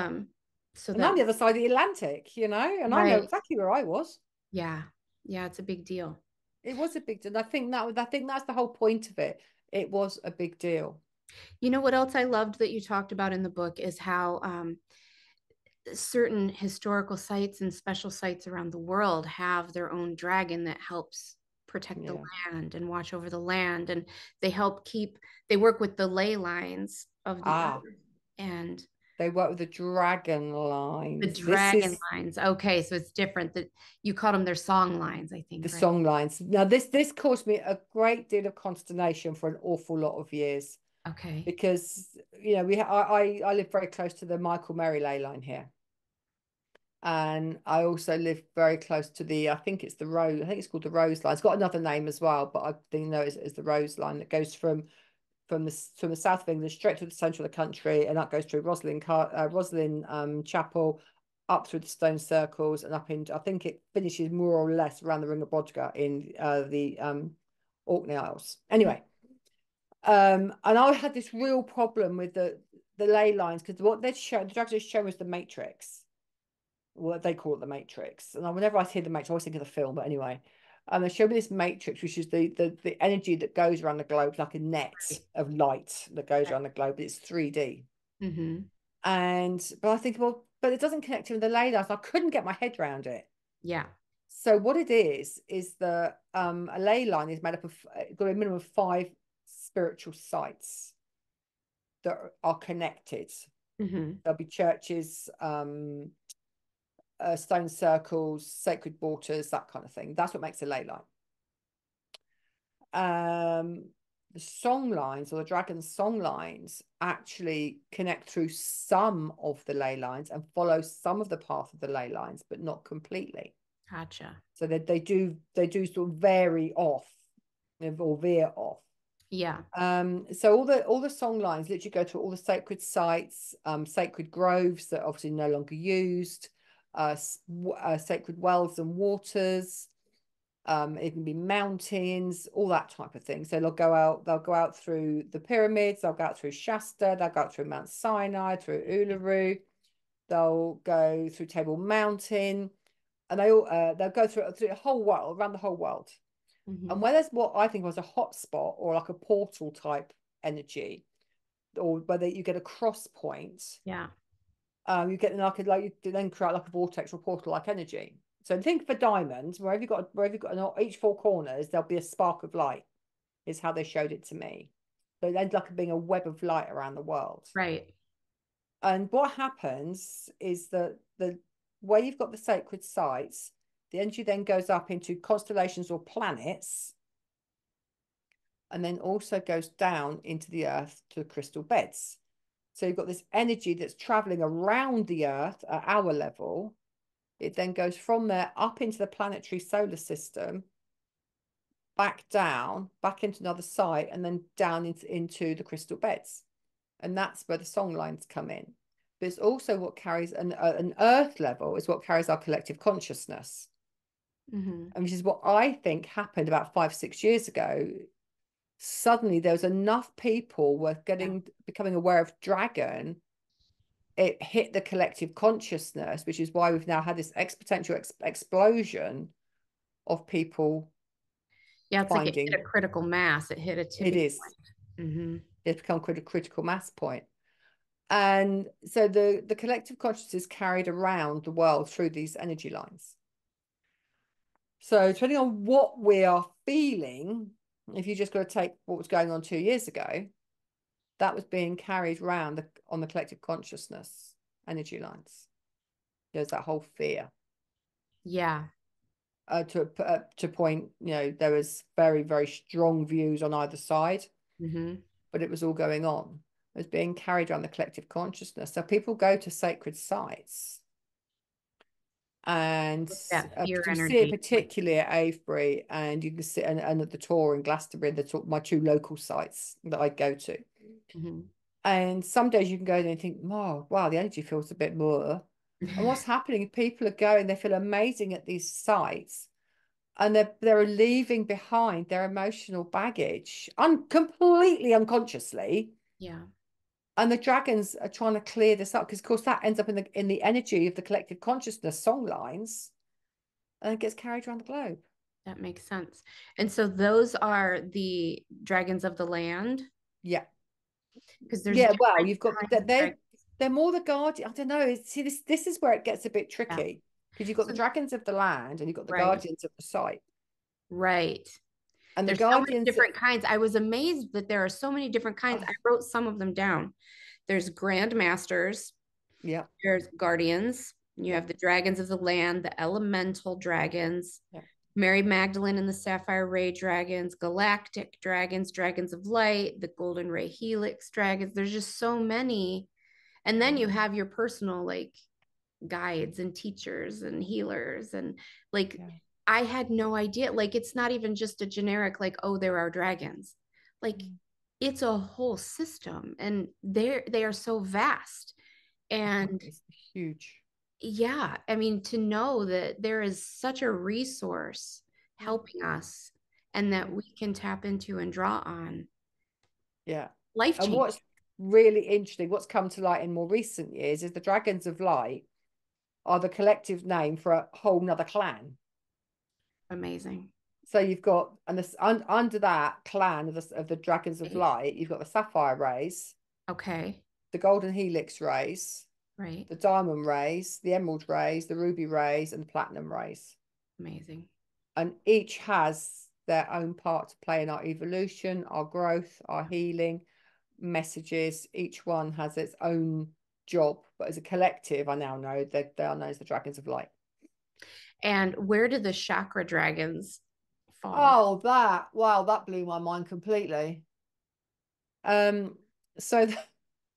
so And I'm that the other side of the Atlantic, and I know right, exactly where I was. yeah, yeah, it's a big deal. It was a big deal. I think that's the whole point of it. It was a big deal. You know what else I loved that you talked about in the book is how certain historical sites and special sites around the world have their own dragon that helps protect the Yeah. land and watch over the land. And they help keep, they work with the ley lines of the Ah, earth and they work with the dragon the lines. This dragon is lines. Okay, so it's different that you called them their song lines, I the think, right? song lines. Now, this caused me a great deal of consternation for an awful lot of years Okay. because I live very close to the Michael Mary ley line here. And I also live very close to I think it's the Rose, I think it's called the Rose line. It's got another name as well, but I think no, it's the Rose line that goes from the south of England straight to the centre of the country, and that goes through Roslin Chapel, up through the stone circles, and up into, I think it finishes more or less around the Ring of Bodger in the Orkney Isles. Anyway, and I had this real problem with the ley lines because what they'd shown, the drags had shown was the Matrix, what they call it the Matrix. And whenever I hear the Matrix, I always think of the film, but anyway. They showed me this matrix, which is the energy that goes around the globe, like a net Right. of light that goes Right. around the globe, but it's 3D. Mm-hmm. But I think, well, but it doesn't connect to the ley lines. I couldn't get my head around it. Yeah. So what it is that a ley line is made up of got a minimum of 5 spiritual sites that are connected. Mm-hmm. There'll be churches, stone circles, sacred waters, that kind of thing. That's what makes a ley line. The song lines, or the dragon song lines, actually connect through some of the ley lines and follow some of the path of the ley lines, but not completely. Gotcha. So they do sort of vary off, or veer off. Yeah. So all the song lines literally go to all the sacred sites, sacred groves that are obviously no longer used, sacred wells and waters. It can be mountains, all that type of thing. So they'll go out through the pyramids, they'll go out through Shasta, they'll go out through Mount Sinai, through Uluru, they'll go through Table Mountain, and they'll go through the whole world, around the whole world. Mm-hmm. And where there's what I think was a hotspot or like a portal type energy, or whether you get a cross point, Yeah. you get you then create like a vortex or portal like energy. So think for diamonds, wherever you've got each 4 corners, there'll be a spark of light, is how they showed it to me. So it ends like being a web of light around the world. Right. And what happens is that the where you've got the sacred sites, the energy then goes up into constellations or planets, and then also goes down into the earth to the crystal beds. So you've got this energy that's traveling around the earth at our level. It then goes from there up into the planetary solar system, back down, back into another site, and then down into the crystal beds. And that's where the song lines come in. But it's also what carries an earth level, is what carries our collective consciousness. Mm-hmm. And which is what I think happened about 5-6 years ago. Suddenly there was enough people were Yeah. becoming aware of dragon it hit the collective consciousness, which is why we've now had this exponential explosion of people Yeah, it's like it hit finding a critical mass. It hit a it tipping is. point. Mm-hmm. It's become quite a critical mass point. And so the collective consciousness is carried around the world through these energy lines. So depending on what we are feeling, if you just got to take what was going on 2 years ago, that was being carried around on the collective consciousness energy lines. There's that whole fear. Yeah. To point, there was very, very strong views on either side, Mm-hmm. but it was all going on. It was being carried around the collective consciousness. So people go to sacred sites, and That fear you see it energy. particularly at Avebury, and you can see and at the Tor in Glastonbury, my two local sites that I go to. Mm-hmm. And some days you can go there and think, oh, wow, the energy feels a bit more. And what's happening? People are going, they feel amazing at these sites, and they're leaving behind their emotional baggage, completely unconsciously. Yeah. And the dragons are trying to clear this up because, of course, that ends up in the energy of the collective consciousness song lines, and it gets carried around the globe. That makes sense. And so those are the dragons of the land, Yeah, because there's yeah. Well, different you've got kinds of dragons. they're more the guardian. I don't know. See, this is where it gets a bit Yeah. tricky because you've got the So, dragons of the land and you've got the right, guardians of the site, right. and the There's so many guardians. different kinds. I was amazed that there are so many different kinds. I Oh, wrote some of them down. There's grand masters, yeah, there's guardians, you yeah, have the dragons of the land, the elemental dragons, yeah, Mary Magdalene and the Sapphire Ray dragons, galactic dragons, dragons of light, the golden ray helix dragons. There's just so many. And then you have your personal like guides and teachers and healers and like yeah. I had no idea. Like it's not even just a generic like oh there are dragons. Like Mm. it's a whole system and they are so vast. Oh, And it's huge. yeah, I mean to know that there is such a resource Mm. helping us and that Yeah, we can tap into and draw on yeah. life And change. what's really interesting, what's come to light in more recent years, is the dragons of light are the collective name for a whole nother clan. Amazing. So you've got, and this under that clan of the dragons of Right. light, you've got the sapphire rays, Okay. the golden helix rays, Right. the diamond rays, the emerald rays, the ruby rays, and the platinum rays. Amazing. And each has their own part to play in our evolution, our growth, our healing messages. Each one has its own job, but as a collective, I now know that they are known as the dragons of light. And where do the chakra dragons fall? Oh, wow, that blew my mind completely. Um, so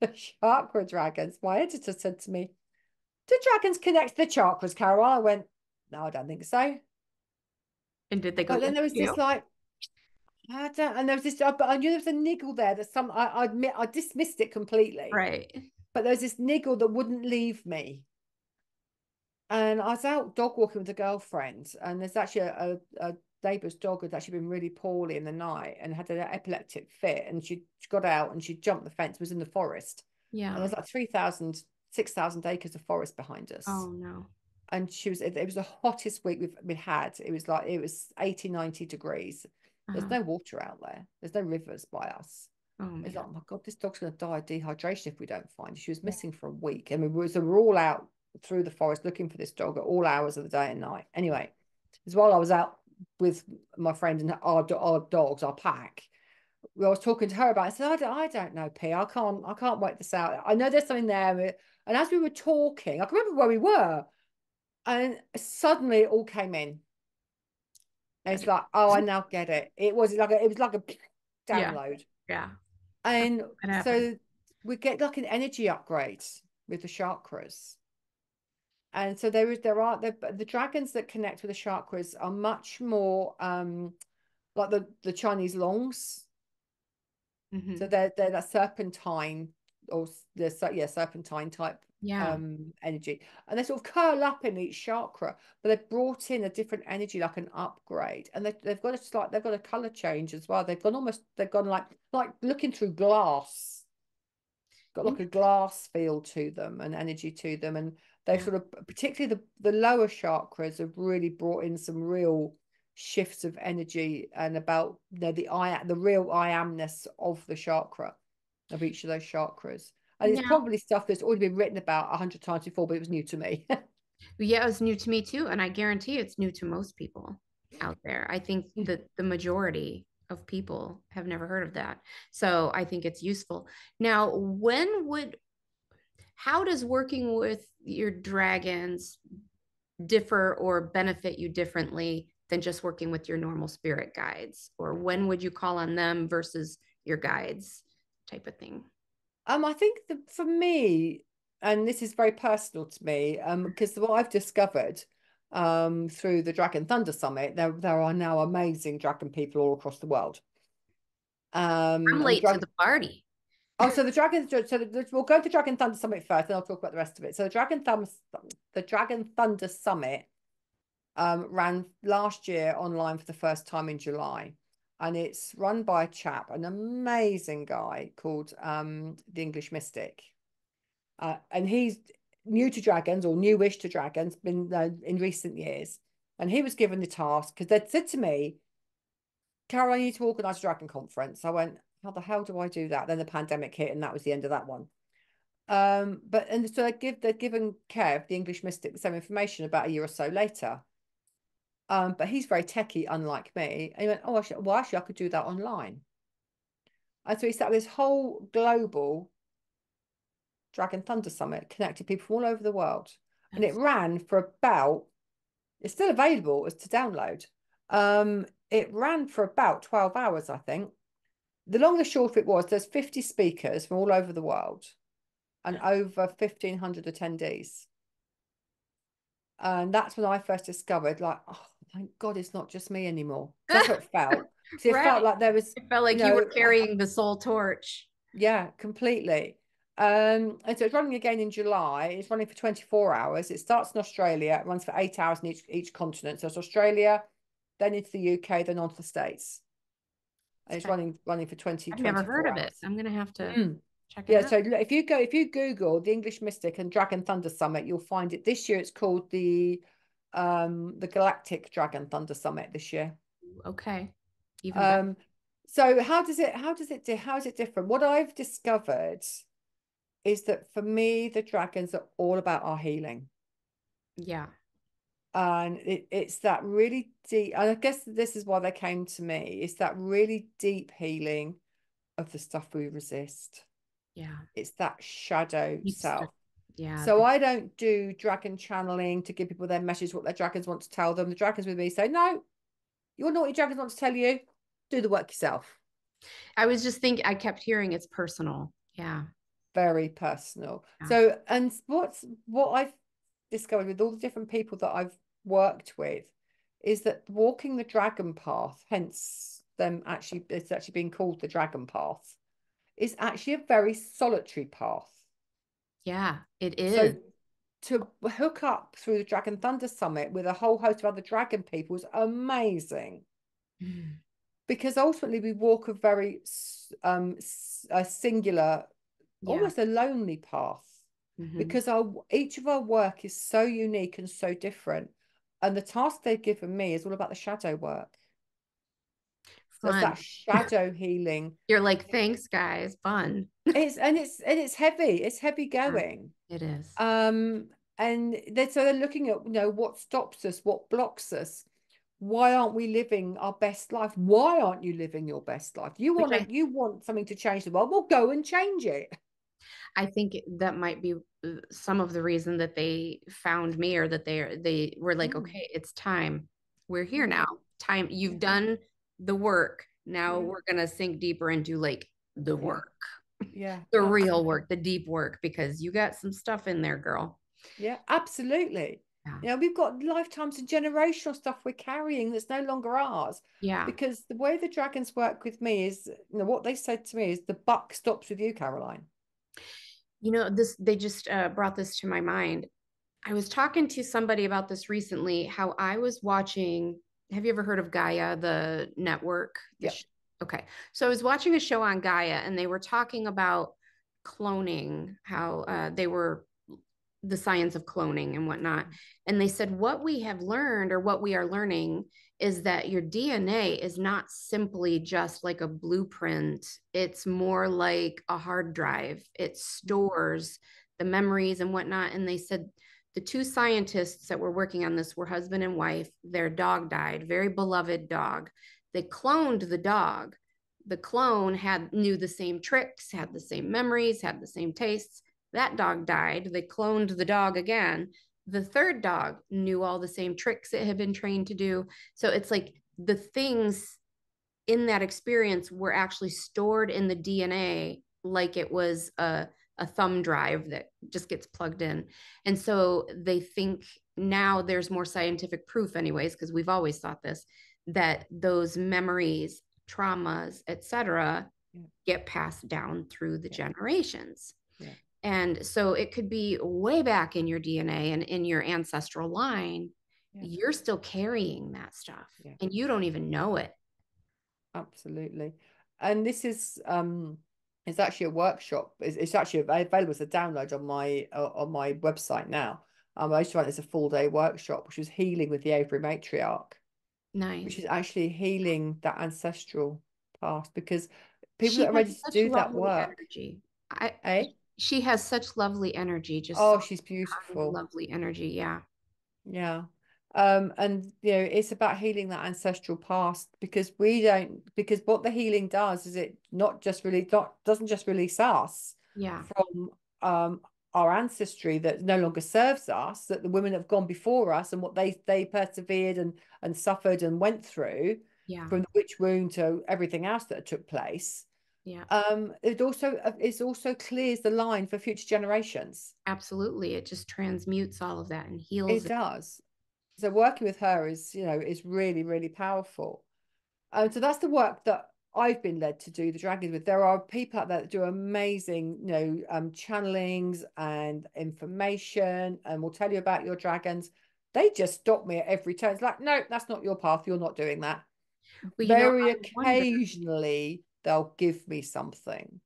the chakra dragons, my editor said to me, do dragons connect to the chakras, Carol? I went, no, I don't think so. And did they go, But then yes, there was they this do? like, I don't, and there was this, but I knew there was a niggle there that I admit I dismissed it completely, Right. but there was this niggle that wouldn't leave me. And I was out dog walking with a girlfriend, and there's actually a neighbour's dog had actually been really poorly in the night and had an epileptic fit, and she got out and she jumped the fence, was in the forest, and Yeah. there's like 3,000, 6,000 acres of forest behind us. Oh no. And it was the hottest week we've had. It was 80, 90 degrees. There's Uh-huh. no water out there. There's no rivers by us. Oh It's man. like, oh my God, this dog's going to die of dehydration if we don't find her. She was Yeah. missing for a week. I mean, so we're all out through the forest looking for this dog at all hours of the day and night. Anyway, as while I was out with my friend and our dogs, our pack, I was talking to her about it. I said, I don't know, P. I can't work this out. I know there's something there. And as we were talking, I can remember where we were. And suddenly it all came in. And That it's like, oh, I now get it. It was like a yeah. download. Yeah. And That happened. so we get like an energy upgrade with the chakras. And so the dragons that connect with the chakras are much more like the Chinese longs. So Hmm. they're that serpentine or serpentine type Yeah. energy, and they sort of curl up in each chakra, but they've brought in a different energy, like an upgrade, and they've got a color change as well. They've gone like looking through glass, got like a glass feel to them and energy to them. And they Yeah. sort of, particularly the lower chakras, have really brought in some real shifts of energy and about the real I amness of the chakra, of each of those chakras. And it's Now, probably stuff that's already been written about 100 times before, but it was new to me. yeah, it was new to me too. And I guarantee it's new to most people out there. I think that the majority of people have never heard of that. So I think it's useful. Now, how does working with your dragons differ or benefit you differently than just working with your normal spirit guides? Or when would you call on them versus your guides type of thing? I think that for me, and this is very personal to me, because what I've discovered through the Dragon Thunder Summit, there are now amazing dragon people all across the world. I'm And late to the party. oh, so the Dragon, we'll go to Dragon Thunder Summit first, then I'll talk about the rest of it. So the Dragon Thunder Summit ran last year online for the first time in July. And it's run by a chap, an amazing guy called the English Mystic. And he's new to dragons or newish to dragons, been in recent years. And he was given the task because they'd said to me, Carol, I need to organise a dragon conference. I went, how the hell do I do that? Then the pandemic hit, and that was the end of that one. And so they'd given Kev, the English Mystic, the same information about a year or so later. But he's very techie, unlike me. And he went, oh, actually, I could do that online. And so he set up this whole global Dragon Thunder Summit, connected people from all over the world. And it ran for about, it's still available as to download. It ran for about 12 hours, I think. The long and short of it was there's 50 speakers from all over the world and over 1,500 attendees. And that's when I first discovered, like, oh, thank God it's not just me anymore. That's how it felt. So it felt Right. like there was, It felt like you were carrying the soul torch. yeah, completely. And so it's running again in July. It's running for 24 hours. It starts in Australia. It runs for 8 hours in each continent. So it's Australia, then into the UK, then on to the States. And it's running for 20, I've never heard 24 of it. hours. I'm gonna have to Mm. check it Yeah, out. so if you Google the English Mystic and Dragon Thunder Summit, you'll find it. This year it's called the Galactic Dragon Thunder Summit this year. Okay. Even better. So how is it different? What I've discovered is that for me, the dragons are all about our healing. Yeah. And it's that really deep, and I guess this is why they came to me, it's that really deep healing of the stuff we resist. Yeah. It's that shadow Deep stuff. self. Yeah. So I don't do dragon channeling to give people their message, what their dragons want to tell them. The dragons with me say, no, you know what your dragons want to tell you? Do the work yourself. I was just thinking, I kept hearing it's personal. Yeah. Very personal. Yeah. So, and what I've discovered with all the different people that I've worked with is that walking the dragon path, hence it's actually being called the dragon path, is actually a very solitary path. Yeah, it is. So to hook up through the Dragon Thunder Summit with a whole host of other dragon people is amazing. Mm. Because ultimately we walk a very a singular, Yeah. almost a lonely path, Mm-hmm. because each of our work is so unique and so different. And the task they've given me is all about the shadow work. So it's Fun. that shadow healing. You're like, thanks, guys. Fun. It's heavy. It's heavy Yeah, going. it is. Um, and they're looking at, what stops us, what blocks us. Why aren't we living our best life? Why aren't you living your best life? Which You want something to change the world. Well, go and change it. I think that might be some of the reason that they found me, or that they were like, Mm, okay, it's time. We're here mm, now. Time. You've yeah, done the work. Now yeah, we're gonna sink deeper and do like the yeah, work, yeah, the real absolutely. work, the deep work, because you got some stuff in there, girl. Yeah, absolutely. Yeah. We've got lifetimes of generational stuff we're carrying that's no longer ours. Yeah. Because the way the dragons work with me is, what they said to me is the buck stops with you, Caroline. This they just brought this to my mind. I was talking to somebody about this recently, how I was watching. Have you ever heard of Gaia, the network? Yep. Okay. So I was watching a show on Gaia, and they were talking about cloning, how they were the science of cloning and whatnot. And they said, what we have learned or what we are learning is that your DNA is not simply just like a blueprint, it's more like a hard drive. It stores the memories and whatnot. And they said the two scientists that were working on this were husband and wife. Their dog died, very beloved dog. They cloned the dog. The clone had knew the same tricks, had the same memories, had the same tastes. That dog died. They cloned the dog again. The third dog knew all the same tricks it had been trained to do. So it's like the things in that experience were actually stored in the DNA like it was a thumb drive that just gets plugged in. And so they think now there's more scientific proof, anyways, because we've always thought this, that those memories, traumas, etc., Yeah. get passed down through the Yeah. generations. Yeah. And so it could be way back in your DNA and in your ancestral line. Yeah. You're still carrying that stuff Yeah. and you don't even know it. Absolutely. And this is it's actually a workshop. It's actually available as a download on my website now. I used to run it as a full day workshop, which was healing with the Avery matriarch, which is Nice. actually healing that ancestral past, because people She that are has ready to such do that lovely work, energy. I eh? She has such lovely energy, just Oh, so she's kind, beautiful. lovely energy. Yeah. Yeah. And it's about healing that ancestral past, because we don't, because what the healing does is it not just really not doesn't just release us Yeah. from our ancestry that no longer serves us, that the women have gone before us and what they persevered and suffered and went through, Yeah. from the witch wound to everything else that took place. Yeah. It also clears the line for future generations. Absolutely. It just transmutes all of that and heals It it. does. So working with her is really, really powerful. So that's the work that I've been led to do the dragons with. There are people out there that do amazing, channelings and information, and will tell you about your dragons. They just stop me at every turn. It's like, no, that's not your path. You're not doing that. Well, Very I wonder, occasionally, they'll give me something,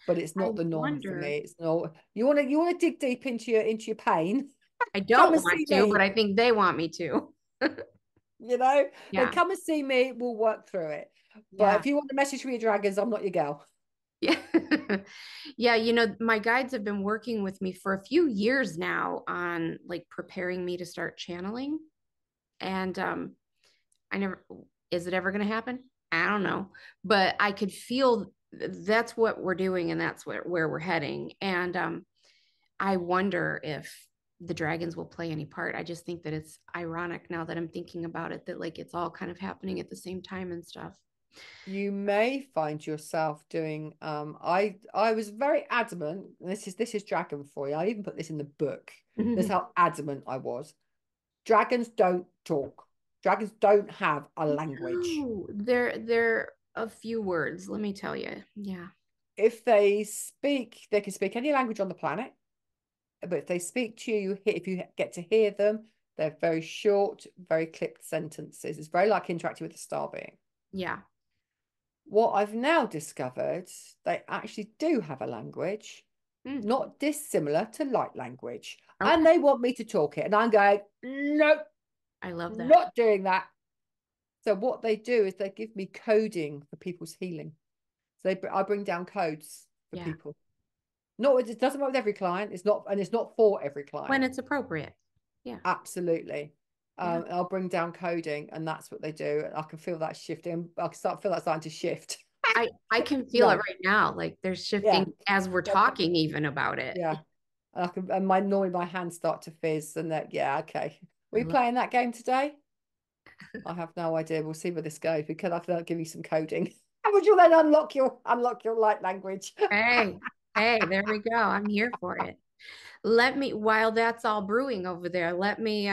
but it's I not the norm for wonder, me. It's not. You want to dig deep into your pain. I Come don't and want see to, but me. I think they want me to. Then Yeah. come and see me. We'll work through it. But Yeah. if you want to message me your dragons, I'm not your girl. Yeah. Yeah, my guides have been working with me for a few years now on like preparing me to start channeling. And I never, is it ever going to happen? I don't know. But I could feel that's what we're doing and that's where we're heading. And I wonder if the dragons will play any part. I just think that it's ironic now that I'm thinking about it, that like it's all kind of happening at the same time and stuff. You may find yourself doing. I was very adamant. This is dragon for you. I even put this in the book. This is how adamant I was. Dragons don't talk. Dragons don't have a language. No, they're a few words, let me tell you. Yeah. If they speak, they can speak any language on the planet. But if they speak to you, if you get to hear them, they're very short, very clipped sentences. It's very like interacting with a star being. Yeah. What I've now discovered, they actually do have a language, Mm, not dissimilar to light language. And okay. they want me to talk it. And I'm going, nope, I love that. not doing that. So what they do is they give me coding for people's healing. So I bring down codes for Yeah. people. No, it doesn't work with every client. It's not for every When client. it's appropriate. Yeah. Absolutely. Yeah. I'll bring down coding, and that's what they do. I can feel that shifting. I can feel that starting to shift. I can feel it No, right now. Like there's yeah, shifting as we're but talking even about it. yeah. And normally my hands start to fizz, and that, yeah, okay. Were I you love playing that game today? I have no idea. We'll see where this goes, because I feel like give you some coding. How would you then unlock your light language? Hey, hey, there we go. I'm here for it. While that's all brewing over there, let me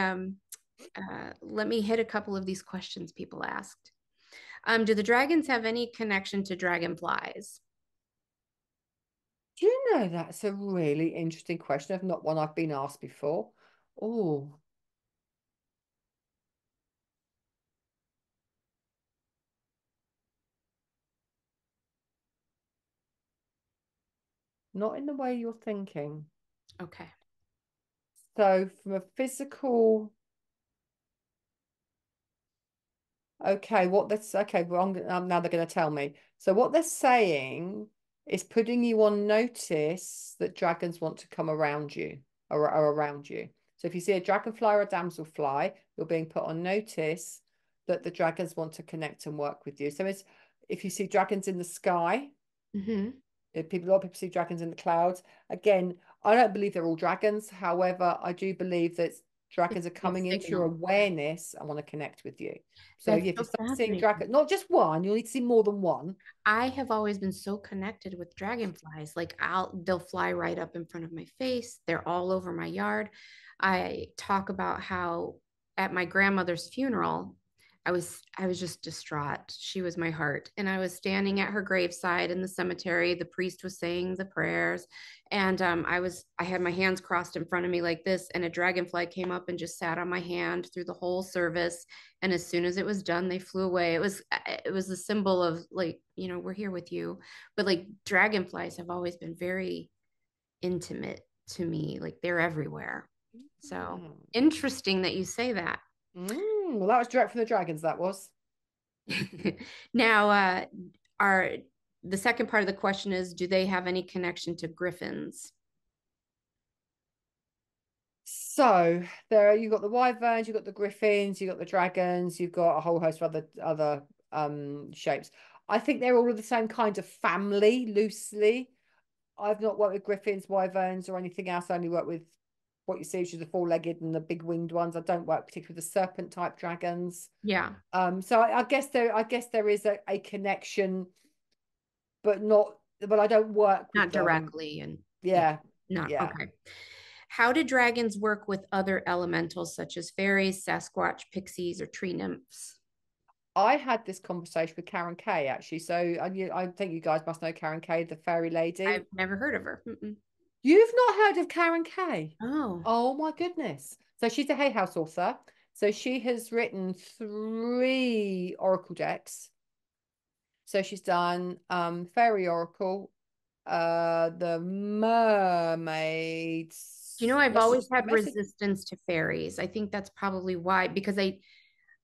hit a couple of these questions people asked. Do the dragons have any connection to dragonflies? Do you know that's a really interesting question? I've not one I've been asked before. Oh, not in the way you're thinking. Okay. So from a physical, okay, well, now they're going to tell me. So what they're saying is putting you on notice that dragons want to come around you or around you. So if you see a dragonfly or a damselfly, you're being put on notice that the dragons want to connect and work with you. So it's if you see dragons in the sky, Mm-hmm. a lot of people see dragons in the clouds. Again, I don't believe they're all dragons. However, I do believe that It's dragons are a coming into your signal. awareness and want to connect with you. So That's yeah, if you so start seeing fascinating. dragons, not just one, you'll need to see more than one. I have always been so connected with dragonflies. Like they'll fly right up in front of my face. They're all over my yard. I talk about how at my grandmother's funeral, I was just distraught. She was my heart. And I was standing at her graveside in the cemetery. The priest was saying the prayers. And I had my hands crossed in front of me like this, and a dragonfly came up and just sat on my hand through the whole service. And as soon as it was done, they flew away. It was a symbol of, like, we're here with you. But like dragonflies have always been very intimate to me. Like they're everywhere. So Mm. interesting that you say that. Well, that was direct from the dragons, that was. Now, are the second part of the question is, do they have any connection to griffins? So there you've got the wyverns, you've got the griffins, you've got the dragons, you've got a whole host of other shapes. I think they're all of the same kind of family, loosely. I've not worked with griffins, wyverns, or anything else. I only work with what you see, which is the four-legged and the big winged ones. I don't work particularly with the serpent type dragons. Yeah, So I guess there is a connection, but not. But I don't work with not them. directly, and yeah, Yeah, not yeah. okay. How do dragons work with other elementals such as fairies, Sasquatch, pixies, or tree nymphs? I had this conversation with Karen Kay actually. So I think you guys must know Karen Kay, the fairy I've lady. never heard of her. Mm-mm. You've not heard of Karen Kay? Oh, Oh my goodness. So she's a Hay House author. So she has written 3 oracle decks. So she's done Fairy Oracle, the Mermaids, I've always had Message. resistance to fairies. I think that's probably why, because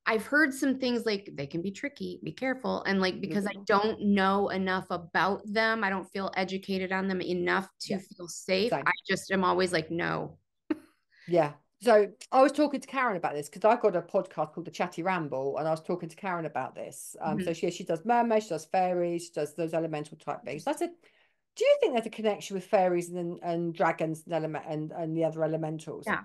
I've heard some things like they can be tricky, be careful. And like, because I don't know enough about them, I don't feel educated on them enough to Yeah, feel safe. same. I just am always like, no. Yeah. So I was talking to Karen about this because I've got a podcast called The Chatty Ramble, and I was talking to Karen about this. So Mhm. she does mermaids, she does fairies, she does those elemental type beings. I said, do you think there's a connection with fairies and dragons and the other elementals? Yeah.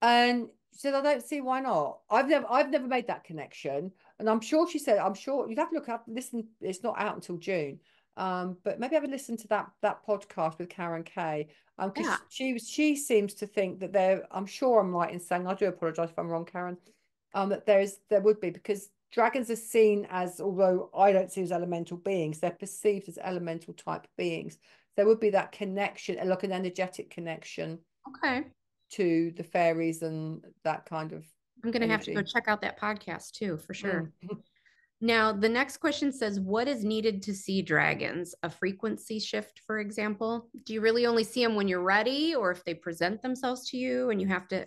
And she said, I don't see why not. I've never made that connection. And I'm sure she said, I'm sure you'd have to look up, listen, it's not out until June. But maybe have a listen to that podcast with Karen Kay. Yeah. Because she seems to think that I'm sure I'm right in saying, I do apologize if I'm wrong, Karen. That there would be, because dragons are seen as, although I don't see as elemental beings, they're perceived as elemental type beings. There would be that connection, like an energetic connection Okay. to the fairies and that kind of I'm going to have to go energy. check out that podcast too, for sure. Mm. Now, the next question says, what is needed to see dragons? A frequency shift, for example? Do you really only see them when you're ready, or if they present themselves to you and you have to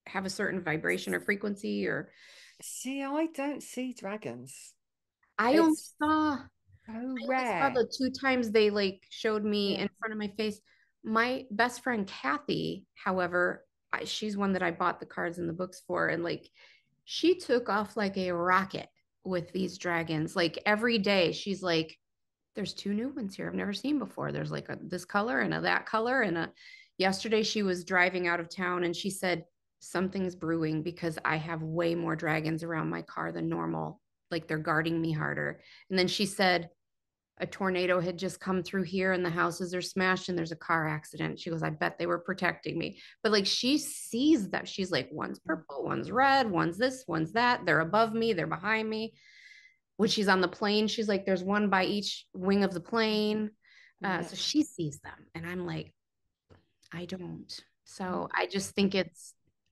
have a certain vibration or frequency? Or See, I don't see dragons. I only It's saw so I only saw rare. the two times they like showed me Yeah. in front of my face. My best friend Kathy, however, she's one that I bought the cards and the books for, and like she took off like a rocket with these dragons. Like every day, she's like, "There's two new ones here I've never seen before. There's like this color and a that color." And yesterday, she was driving out of town, and she said something's brewing because I have way more dragons around my car than normal. Like they're guarding me harder. And then she said a tornado had just come through here and the houses are smashed and there's a car accident. She goes, I bet they were protecting me. But like she sees that. She's like, one's purple, one's red, one's this, one's that. They're above me, they're behind me. When she's on the plane, she's like, there's one by each wing of the plane. Yeah. So she sees them. And I'm like, I don't. So Mm-hmm. I just think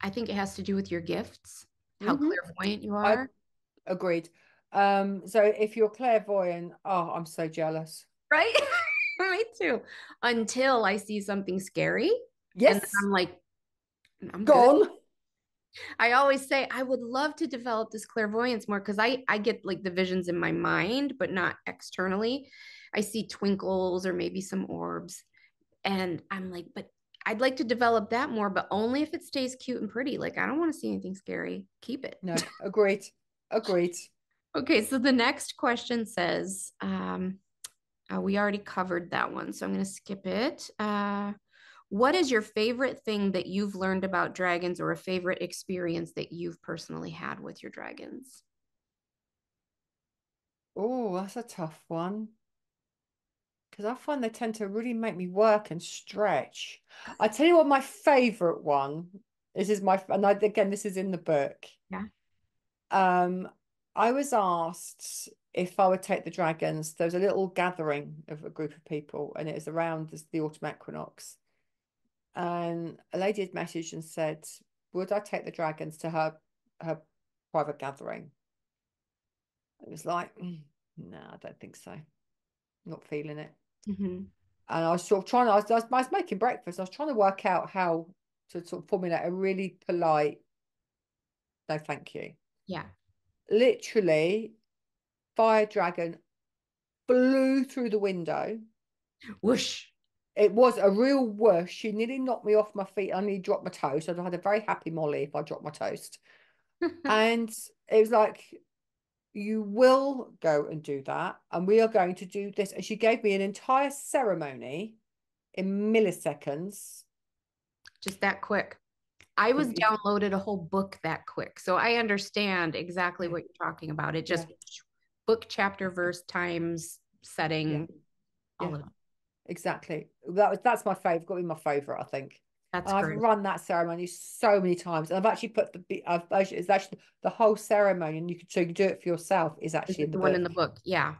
I think it has to do with your gifts, how Mm-hmm. clairvoyant you I are. agreed. So if you're clairvoyant, oh, I'm so jealous. Right? Me too. Until I see something scary. And then Yes, I'm like, I'm good. gone. I always say I would love to develop this clairvoyance more because I get like the visions in my mind, but not externally. I see twinkles or maybe some orbs. And I'm like, but I'd like to develop that more, but only if it stays cute and pretty. Like, I don't want to see anything scary. Keep it. No, agreed. Agreed. Okay, so the next question says, we already covered that one, so I'm going to skip it. What is your favorite thing that you've learned about dragons or a favorite experience that you've personally had with your dragons? Oh, that's a tough one. Because I find they tend to really make me work and stretch. I tell you what, my favorite one. This is my, and I, again, this is in the book. Yeah. Um, I was asked if I would take the dragons. There was a little gathering of a group of people, and it was around the autumn equinox. And a lady had messaged and said, "Would I take the dragons to her private gathering?" It was like, no, I don't think so. Not feeling it. Hmm. And I was sort of trying to, I was making breakfast. I was trying to work out how to sort of formulate a really polite, no, thank you. Yeah. Literally, fire dragon flew through the window. Whoosh. It was a real whoosh. She nearly knocked me off my feet. I nearly dropped my toast. I'd had a very happy Molly if I dropped my toast. And it was like, you will go and do that. And we are going to do this. And she gave me an entire ceremony in milliseconds. Just that quick. I was It's, downloaded a whole book that quick. So I understand exactly yeah, what you're talking about. It yeah, just book, chapter, verse, times, yeah, setting, all yeah. of it. Exactly. That's my favorite. Got to be my favorite, I think. That's And I've great. run that ceremony so many times, and I've actually put it's actually the whole ceremony, and you can do it for yourself. Is Is actually it in the the one in book. the book? Yeah.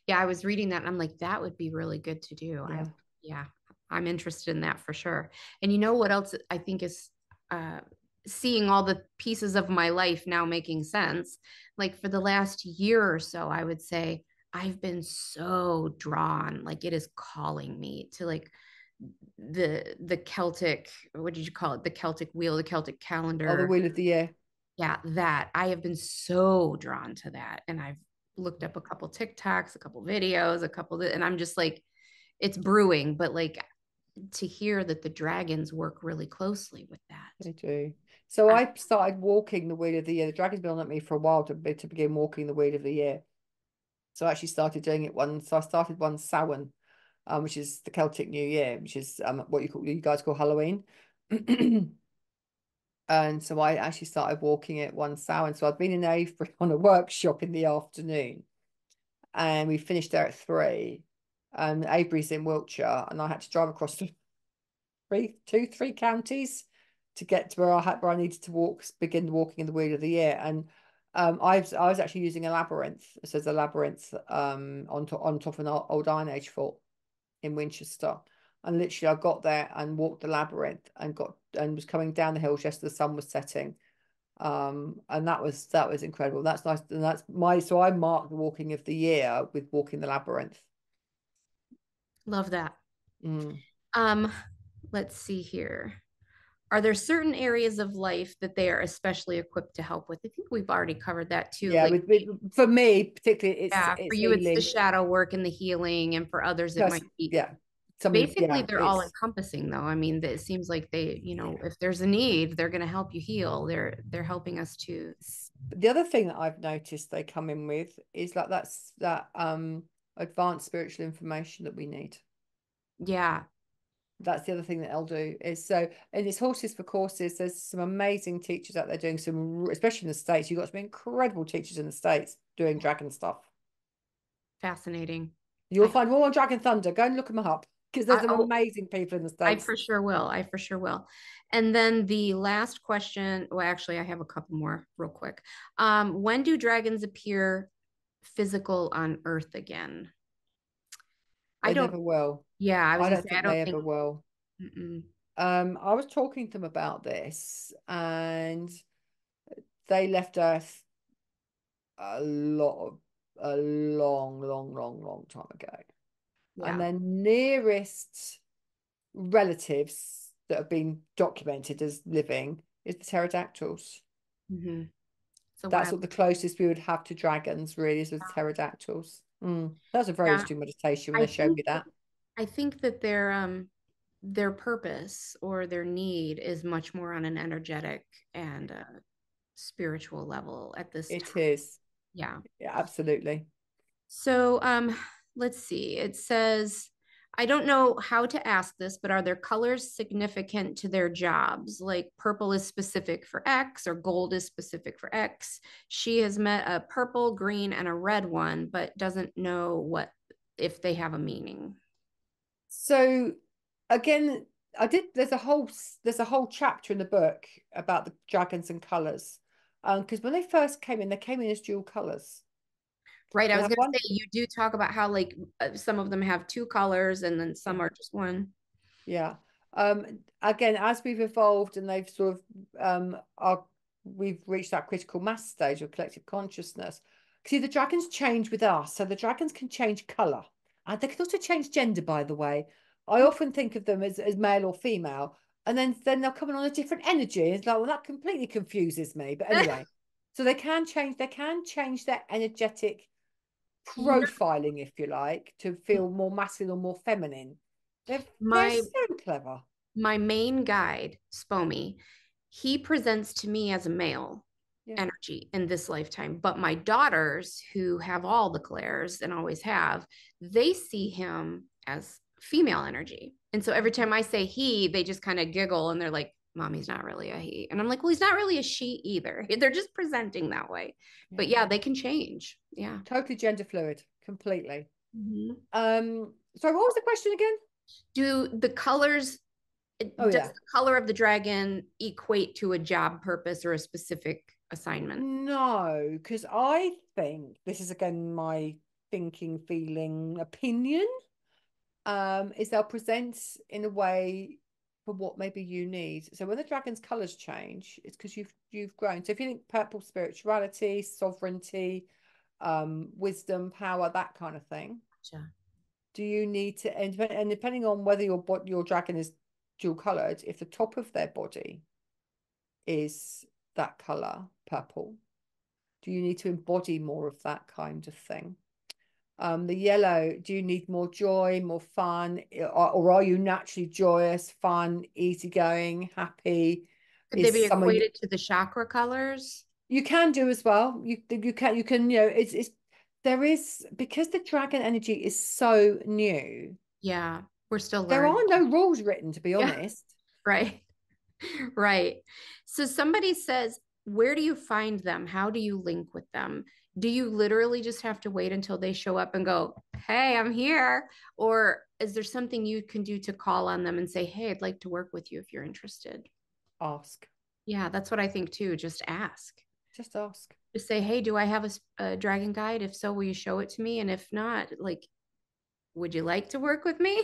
Yeah, I was reading that and I'm like, that would be really good to do. Yeah, Yeah, I'm interested in that for sure. And you know what else I think is uh, seeing all the pieces of my life now making sense. Like for the last year or so, I would say I've been so drawn, like it is calling me to like the Celtic, what did you call it? The Celtic wheel, the Celtic or the calendar. Wheel of the Year. Yeah, that I have been so drawn to that. And I've looked Yeah, up a couple TikToks, a couple videos, and I'm just like, it's brewing, but like to hear that the dragons work really closely with that. they do. So I I started walking the Wheel of the Year. The dragon's been on at me for a while to begin walking the Wheel of the Year. So I actually started doing it one. So I started one Samhain, which is the Celtic New Year, which is what you guys call Halloween. And so I actually started walking it one Samhain. So I'd been in Avebury on a workshop in the afternoon, and we finished there at 3. And Avebury's in Wiltshire, and I had to drive across three counties to get to where I needed to begin walking in the Wheel of the Year. And I was actually using a labyrinth. So there's a labyrinth on top of an old Iron Age fort in Winchester. And literally I got there and walked the labyrinth and was coming down the hill just as the sun was setting. And that was incredible. That's nice. And that's my so I marked the walking of the year with walking the labyrinth. love that. Mm. Um, let's see here. Are there certain areas of life that they are especially equipped to help with? I think we've already covered that too. Yeah, Like, for me particularly, yeah, for it's you, it's the healing. shadow work and the healing, and for others, it might be Yeah, somebody. basically Yeah, they're all it's encompassing though. I mean, it seems like they, if there's a need, they're going to help you heal. They're helping us to. the other thing that I've noticed they come in with is like that advanced spiritual information that we need. Yeah, That's the other thing that they'll do is so, and it's horses for courses. There's some amazing teachers out there doing some, especially in the States. You've got some incredible teachers in the States doing dragon stuff. fascinating. You'll I find all on Dragon Thunder. Go and look them up because there's I some oh, amazing people in the I States. for sure will. I for sure will. And then the last question, well, actually, I have a couple more real quick. When do dragons appear physical on Earth again? I They don't. never will. Yeah, I was I gonna don't say I think don't they think. ever will. Mm-mm. I was talking to them about this, and they left Earth a lot of a long, long, long, long time ago. and Yeah. their nearest relatives that have been documented as living is the pterodactyls. Hmm. So That's wild. what the closest we would have to dragons, really, is with pterodactyls. That was a very Yeah. interesting meditation when I they showed think me that. I think that their purpose or their need is much more on an energetic and spiritual level at this time. It is. Yeah. Yeah, absolutely. So let's see. It says, I don't know how to ask this, but are their colors significant to their jobs? Like purple is specific for X or gold is specific for X. She has met a purple, green, and a red one, but doesn't know what if they have a meaning. So again, I did. There's a whole chapter in the book about the dragons and colors. Because when they came in as dual colors. Right. I They was have going to one. say, you do talk about how like some of them have two colors and then some Yeah. are just one. Yeah. Again, as we've evolved and they've sort of we've reached that critical mass stage of collective consciousness. See, the dragons change with us, so the dragons can change color, and they can also change gender. By the way, I Oh, often think of them as male or female, and then they'll come in on a different energy. It's like, well, that completely confuses me. But anyway, so they can change. They can change their energetic you profiling, if you like, to know, feel more masculine or more feminine. They're my so clever. my main guide, Spomi, he presents to me as a male Yeah. energy in this lifetime. But my daughters, who have all the clairs and always have, they see him as female energy. And so every time I say he, they just kind of giggle and they're like, Mommy's not really a he. And I'm like, well, he's not really a she either. They're just presenting that way. Yeah. But yeah, they can change. Yeah. Totally gender fluid, completely. Mhm. Sorry, what was the question again? Do the colors, Oh does yeah. the color of the dragon equate to a job purpose or a specific assignment? No, because I think this is again my thinking, feeling, opinion. Is they'll present in a way for what maybe you need. So when the dragon's colours change, it's because you've grown. So if you think purple spirituality, sovereignty, wisdom, power, that kind of thing. Gotcha. Do you need to and depending on whether your dragon is dual colored, if the top of their body is that color, purple, do you need to embody more of that kind of thing? The yellow, do you need more joy, more fun, or are you naturally joyous, fun, easygoing, happy? Could they Is be someone equated to the chakra colors? you can do as well. You can it's there is, because the dragon energy is so new. Yeah, we're still There learning. are no rules written, to be Yeah, honest. right. Right. So somebody says, where do you find them? How do you link with them? Do you literally just have to wait until they show up and go, hey, I'm here? Or is there something you can do to call on them and say, hey, I'd like to work with you if you're interested? Ask. Yeah, that's what I think too. Just ask. Just ask. Just say, hey, do I have a dragon guide? If so, will you show it to me? And if not, like, would you like to work with me?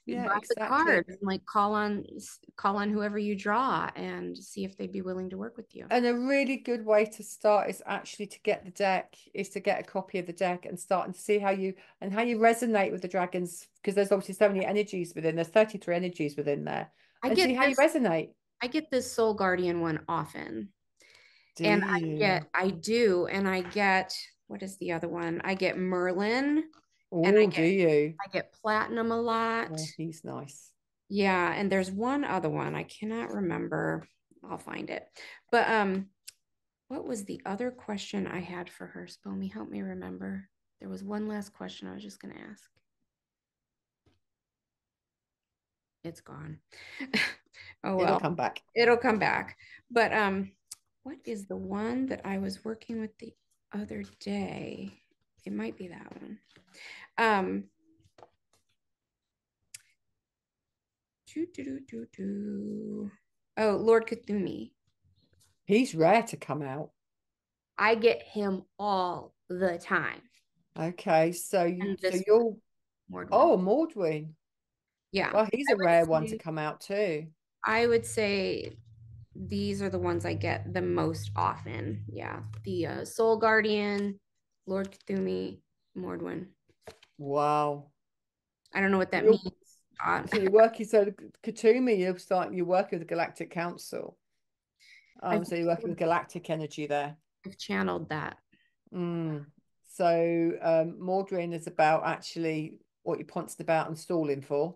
Yeah, Grab the exactly. card and like call on whoever you draw and see if they'd be willing to work with you. And a really good way to start is actually to get the deck, is to get a copy of the deck and start and see how you resonate with the dragons, because there's obviously so many energies within. There's 33 energies within there, I and get see how you this resonate. I get this soul guardian one often. Do And you? I do, and I get, what is the other one? I get Merlin and Oh, do you? I get platinum a lot. Oh, he's nice. Yeah, and there's one other one. I cannot remember. I'll find it. But what was the other question I had for her? Spomi, help me remember. There was one last question I was just gonna ask. It's gone. Oh It'll well, come back. it'll come back. But what is the one that I was working with the other day? It might be that one. Um, oh, Lord Cthulhu. He's rare to come out. I get him all the time. Okay, so And so this one, you're Mordwin. oh, Maudwin. Yeah, Well, he's a rare one to come out too. I would say these are the ones I get the most often. Yeah, the Soul Guardian, Lord Cthulhu, Mordwin. Wow. I don't know what that You're, means. so you're working, so Katumi, you're working with the Galactic Council. I've, So you're working with galactic energy there. I've channeled that. Mm. So Mordrin is about actually what you're ponцing about and stalling for.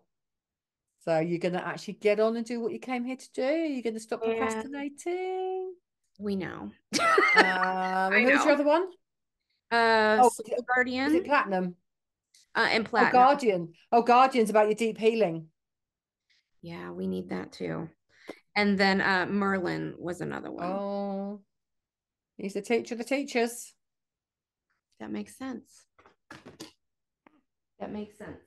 So you're going to actually get on and do what you came here to do. You're going to stop And procrastinating. we know. And I who was your know. other one? Oh, Soul was it Guardian, Platinum? and Oh, Platinum. Guardian. Oh, Guardian's about your deep healing. Yeah, we need that too. And then Merlin was another one. Oh, he's the teacher of the teachers. That makes sense. That makes sense.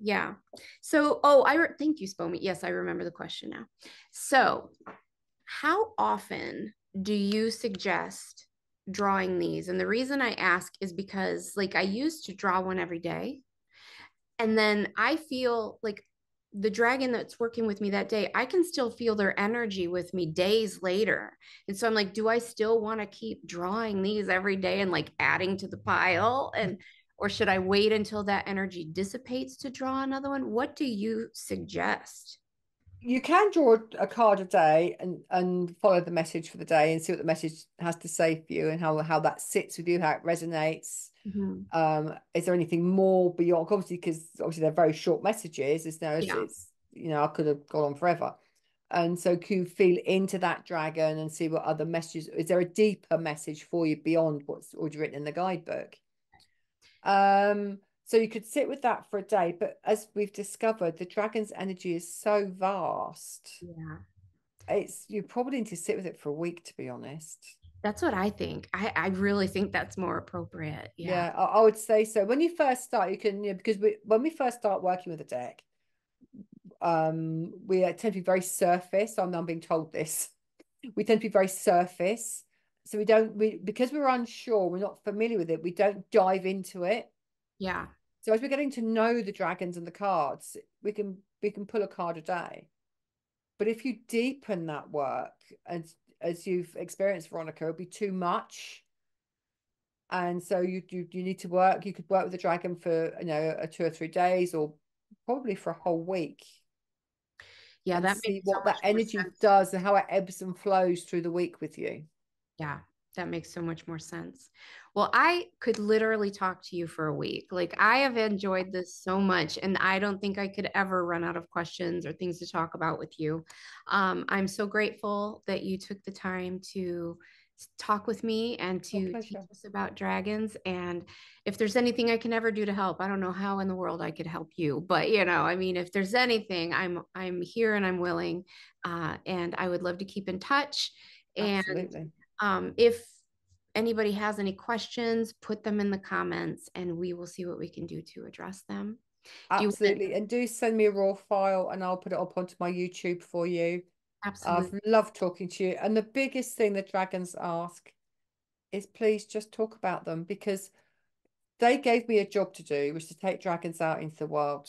Yeah. So, thank you, Spomi. Yes, I remember the question now. So, how often do you suggest drawing these? And the reason I ask is because, like, I used to draw one every day. And then I feel like the dragon that's working with me that day, I can still feel their energy with me days later. And so I'm like, do I still want to keep drawing these every day and like adding to the pile? And or should I wait until that energy dissipates to draw another one? What do you suggest? You can draw a card a day and follow the message for the day and see what the message has to say for you and how that sits with you, how it resonates. Mhm. Is there anything more beyond? Obviously, because obviously they're very short messages. Yeah. It's I could have gone on forever. And so can you feel into that dragon and see what other messages? Is there a deeper message for you beyond what's already written in the guidebook? So you could sit with that for a day, but as we've discovered, the dragon's energy is so vast. Yeah. It's you probably need to sit with it for a week, to be honest. That's what I think. I really think that's more appropriate. Yeah. Yeah, I would say so. When you first start, you can, because when we first start working with a deck, we tend to be very surface. I'm now being told this. We tend to be very surface. So because we're unsure, we're not familiar with it, we don't dive into it. Yeah. So as we're getting to know the dragons and the cards, we can pull a card a day. But if you deepen that work, as you've experienced, Veronica, it'll be too much. And so you need to work. You could work with the dragon for a 2 or 3 days, or probably for a whole week, Yeah, and that see makes so what much that more energy sense. does and how it ebbs and flows through the week with you. Yeah, that makes so much more sense. Well, I could literally talk to you for a week. Like, I have enjoyed this so much, and I don't think I could ever run out of questions or things to talk about with you. I'm so grateful that you took the time to talk with me and Oh, to teach pleasure. us about dragons. And if there's anything I can ever do to help, I don't know how in the world I could help you, but I mean, if there's anything, I'm here and I'm willing, and I would love to keep in touch. And Absolutely. if anybody has any questions, put them in the comments and we will see what we can do to address them. Do you want Absolutely. And do send me a raw file and I'll put it up onto my YouTube for you. I've absolutely. loved talking to you. And the biggest thing the dragons ask is please just talk about them, because they gave me a job to do, which is to take dragons out into the world.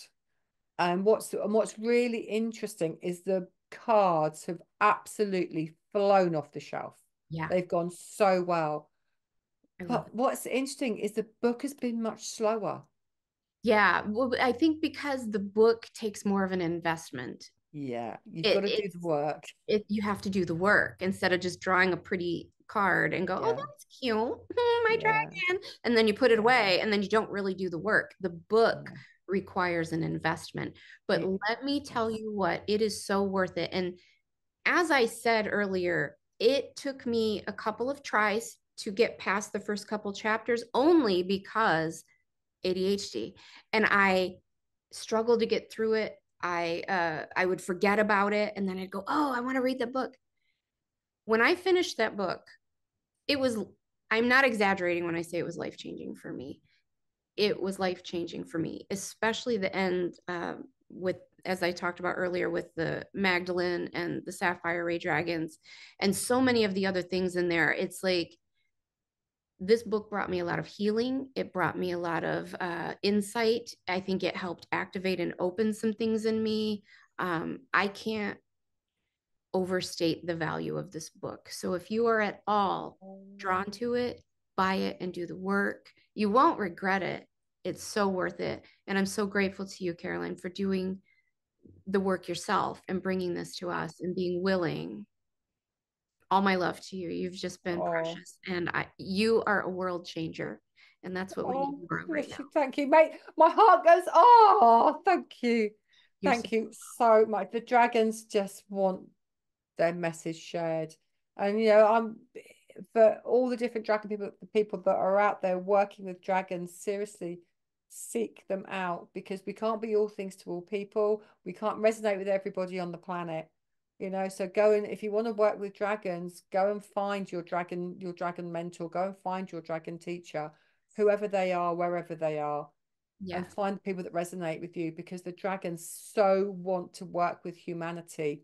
And what's really interesting is the cards have absolutely flown off the shelf. Yeah, They've gone so well. I love it. But what's interesting is the book has been much slower. Yeah, well, I think because the book takes more of an investment. Yeah, you've got It, to do the it's work. you have to do the work instead of just drawing a pretty card and go, oh, Yeah, that's cute, my yeah, dragon, and then you put it yeah, away and then you don't really do the work. The book yeah. requires an investment. But It let me tell does. you what, it is so worth it. And as I said earlier, it took me a couple of tries to get past the first couple chapters only because ADHD. And I struggled to get through it. I would forget about it and then I'd go, "Oh, I want to read the book." When I finished that book, it was I'm not exaggerating when I say it was life-changing for me. It was life-changing for me, especially the end, with, as I talked about earlier, with the Magdalene and the Sapphire Ray dragons and so many of the other things in there. It's like this book brought me a lot of healing. It brought me a lot of insight. I think it helped activate and open some things in me. I can't overstate the value of this book. So if you are at all drawn to it, buy it and do the work. You won't regret it. It's so worth it. And I'm so grateful to you, Caroline, for doing the work yourself and bringing this to us and being willing. All my love to you. You've just been Oh, precious. And you are a world changer. And that's what we need oh, more of right bless now. you. Thank you, mate. My heart goes, oh, thank you. You're so Thank you so much. The dragons just want their message shared. And I'm for all the different dragon people, the people that are out there working with dragons, seriously seek them out, because we can't be all things to all people. We can't resonate with everybody on the planet. So go and, if you want to work with dragons, go and find your dragon mentor, go and find your dragon teacher, whoever they are, wherever they are, and yes. find people that resonate with you, because the dragons so want to work with humanity.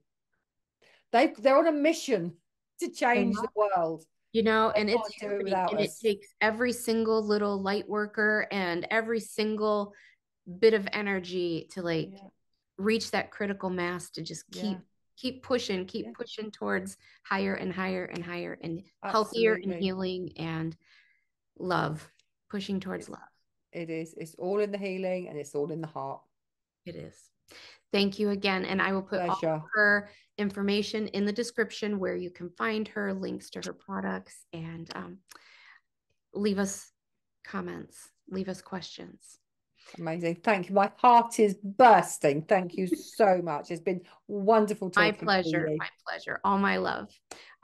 They're on a mission to change the world. They And it's can't do it happening. without And it us. takes every single little light worker and every single bit of energy to like Yeah, reach that critical mass to just yeah, keep yeah, pushing towards higher and higher and higher and healthier and absolutely. healing and love, pushing towards It's love. it is. It's all in the healing, and it's all in the heart. It is. Thank you again. And I will put all Pleasure. of her information in the description where you can find her, links to her products, and leave us comments, leave us questions. Amazing. Thank you. My heart is bursting. Thank you so much. It's been wonderful My talking to pleasure. you. My pleasure. All my love.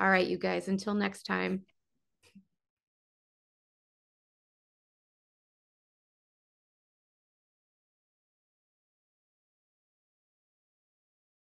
All right, you guys, until next time.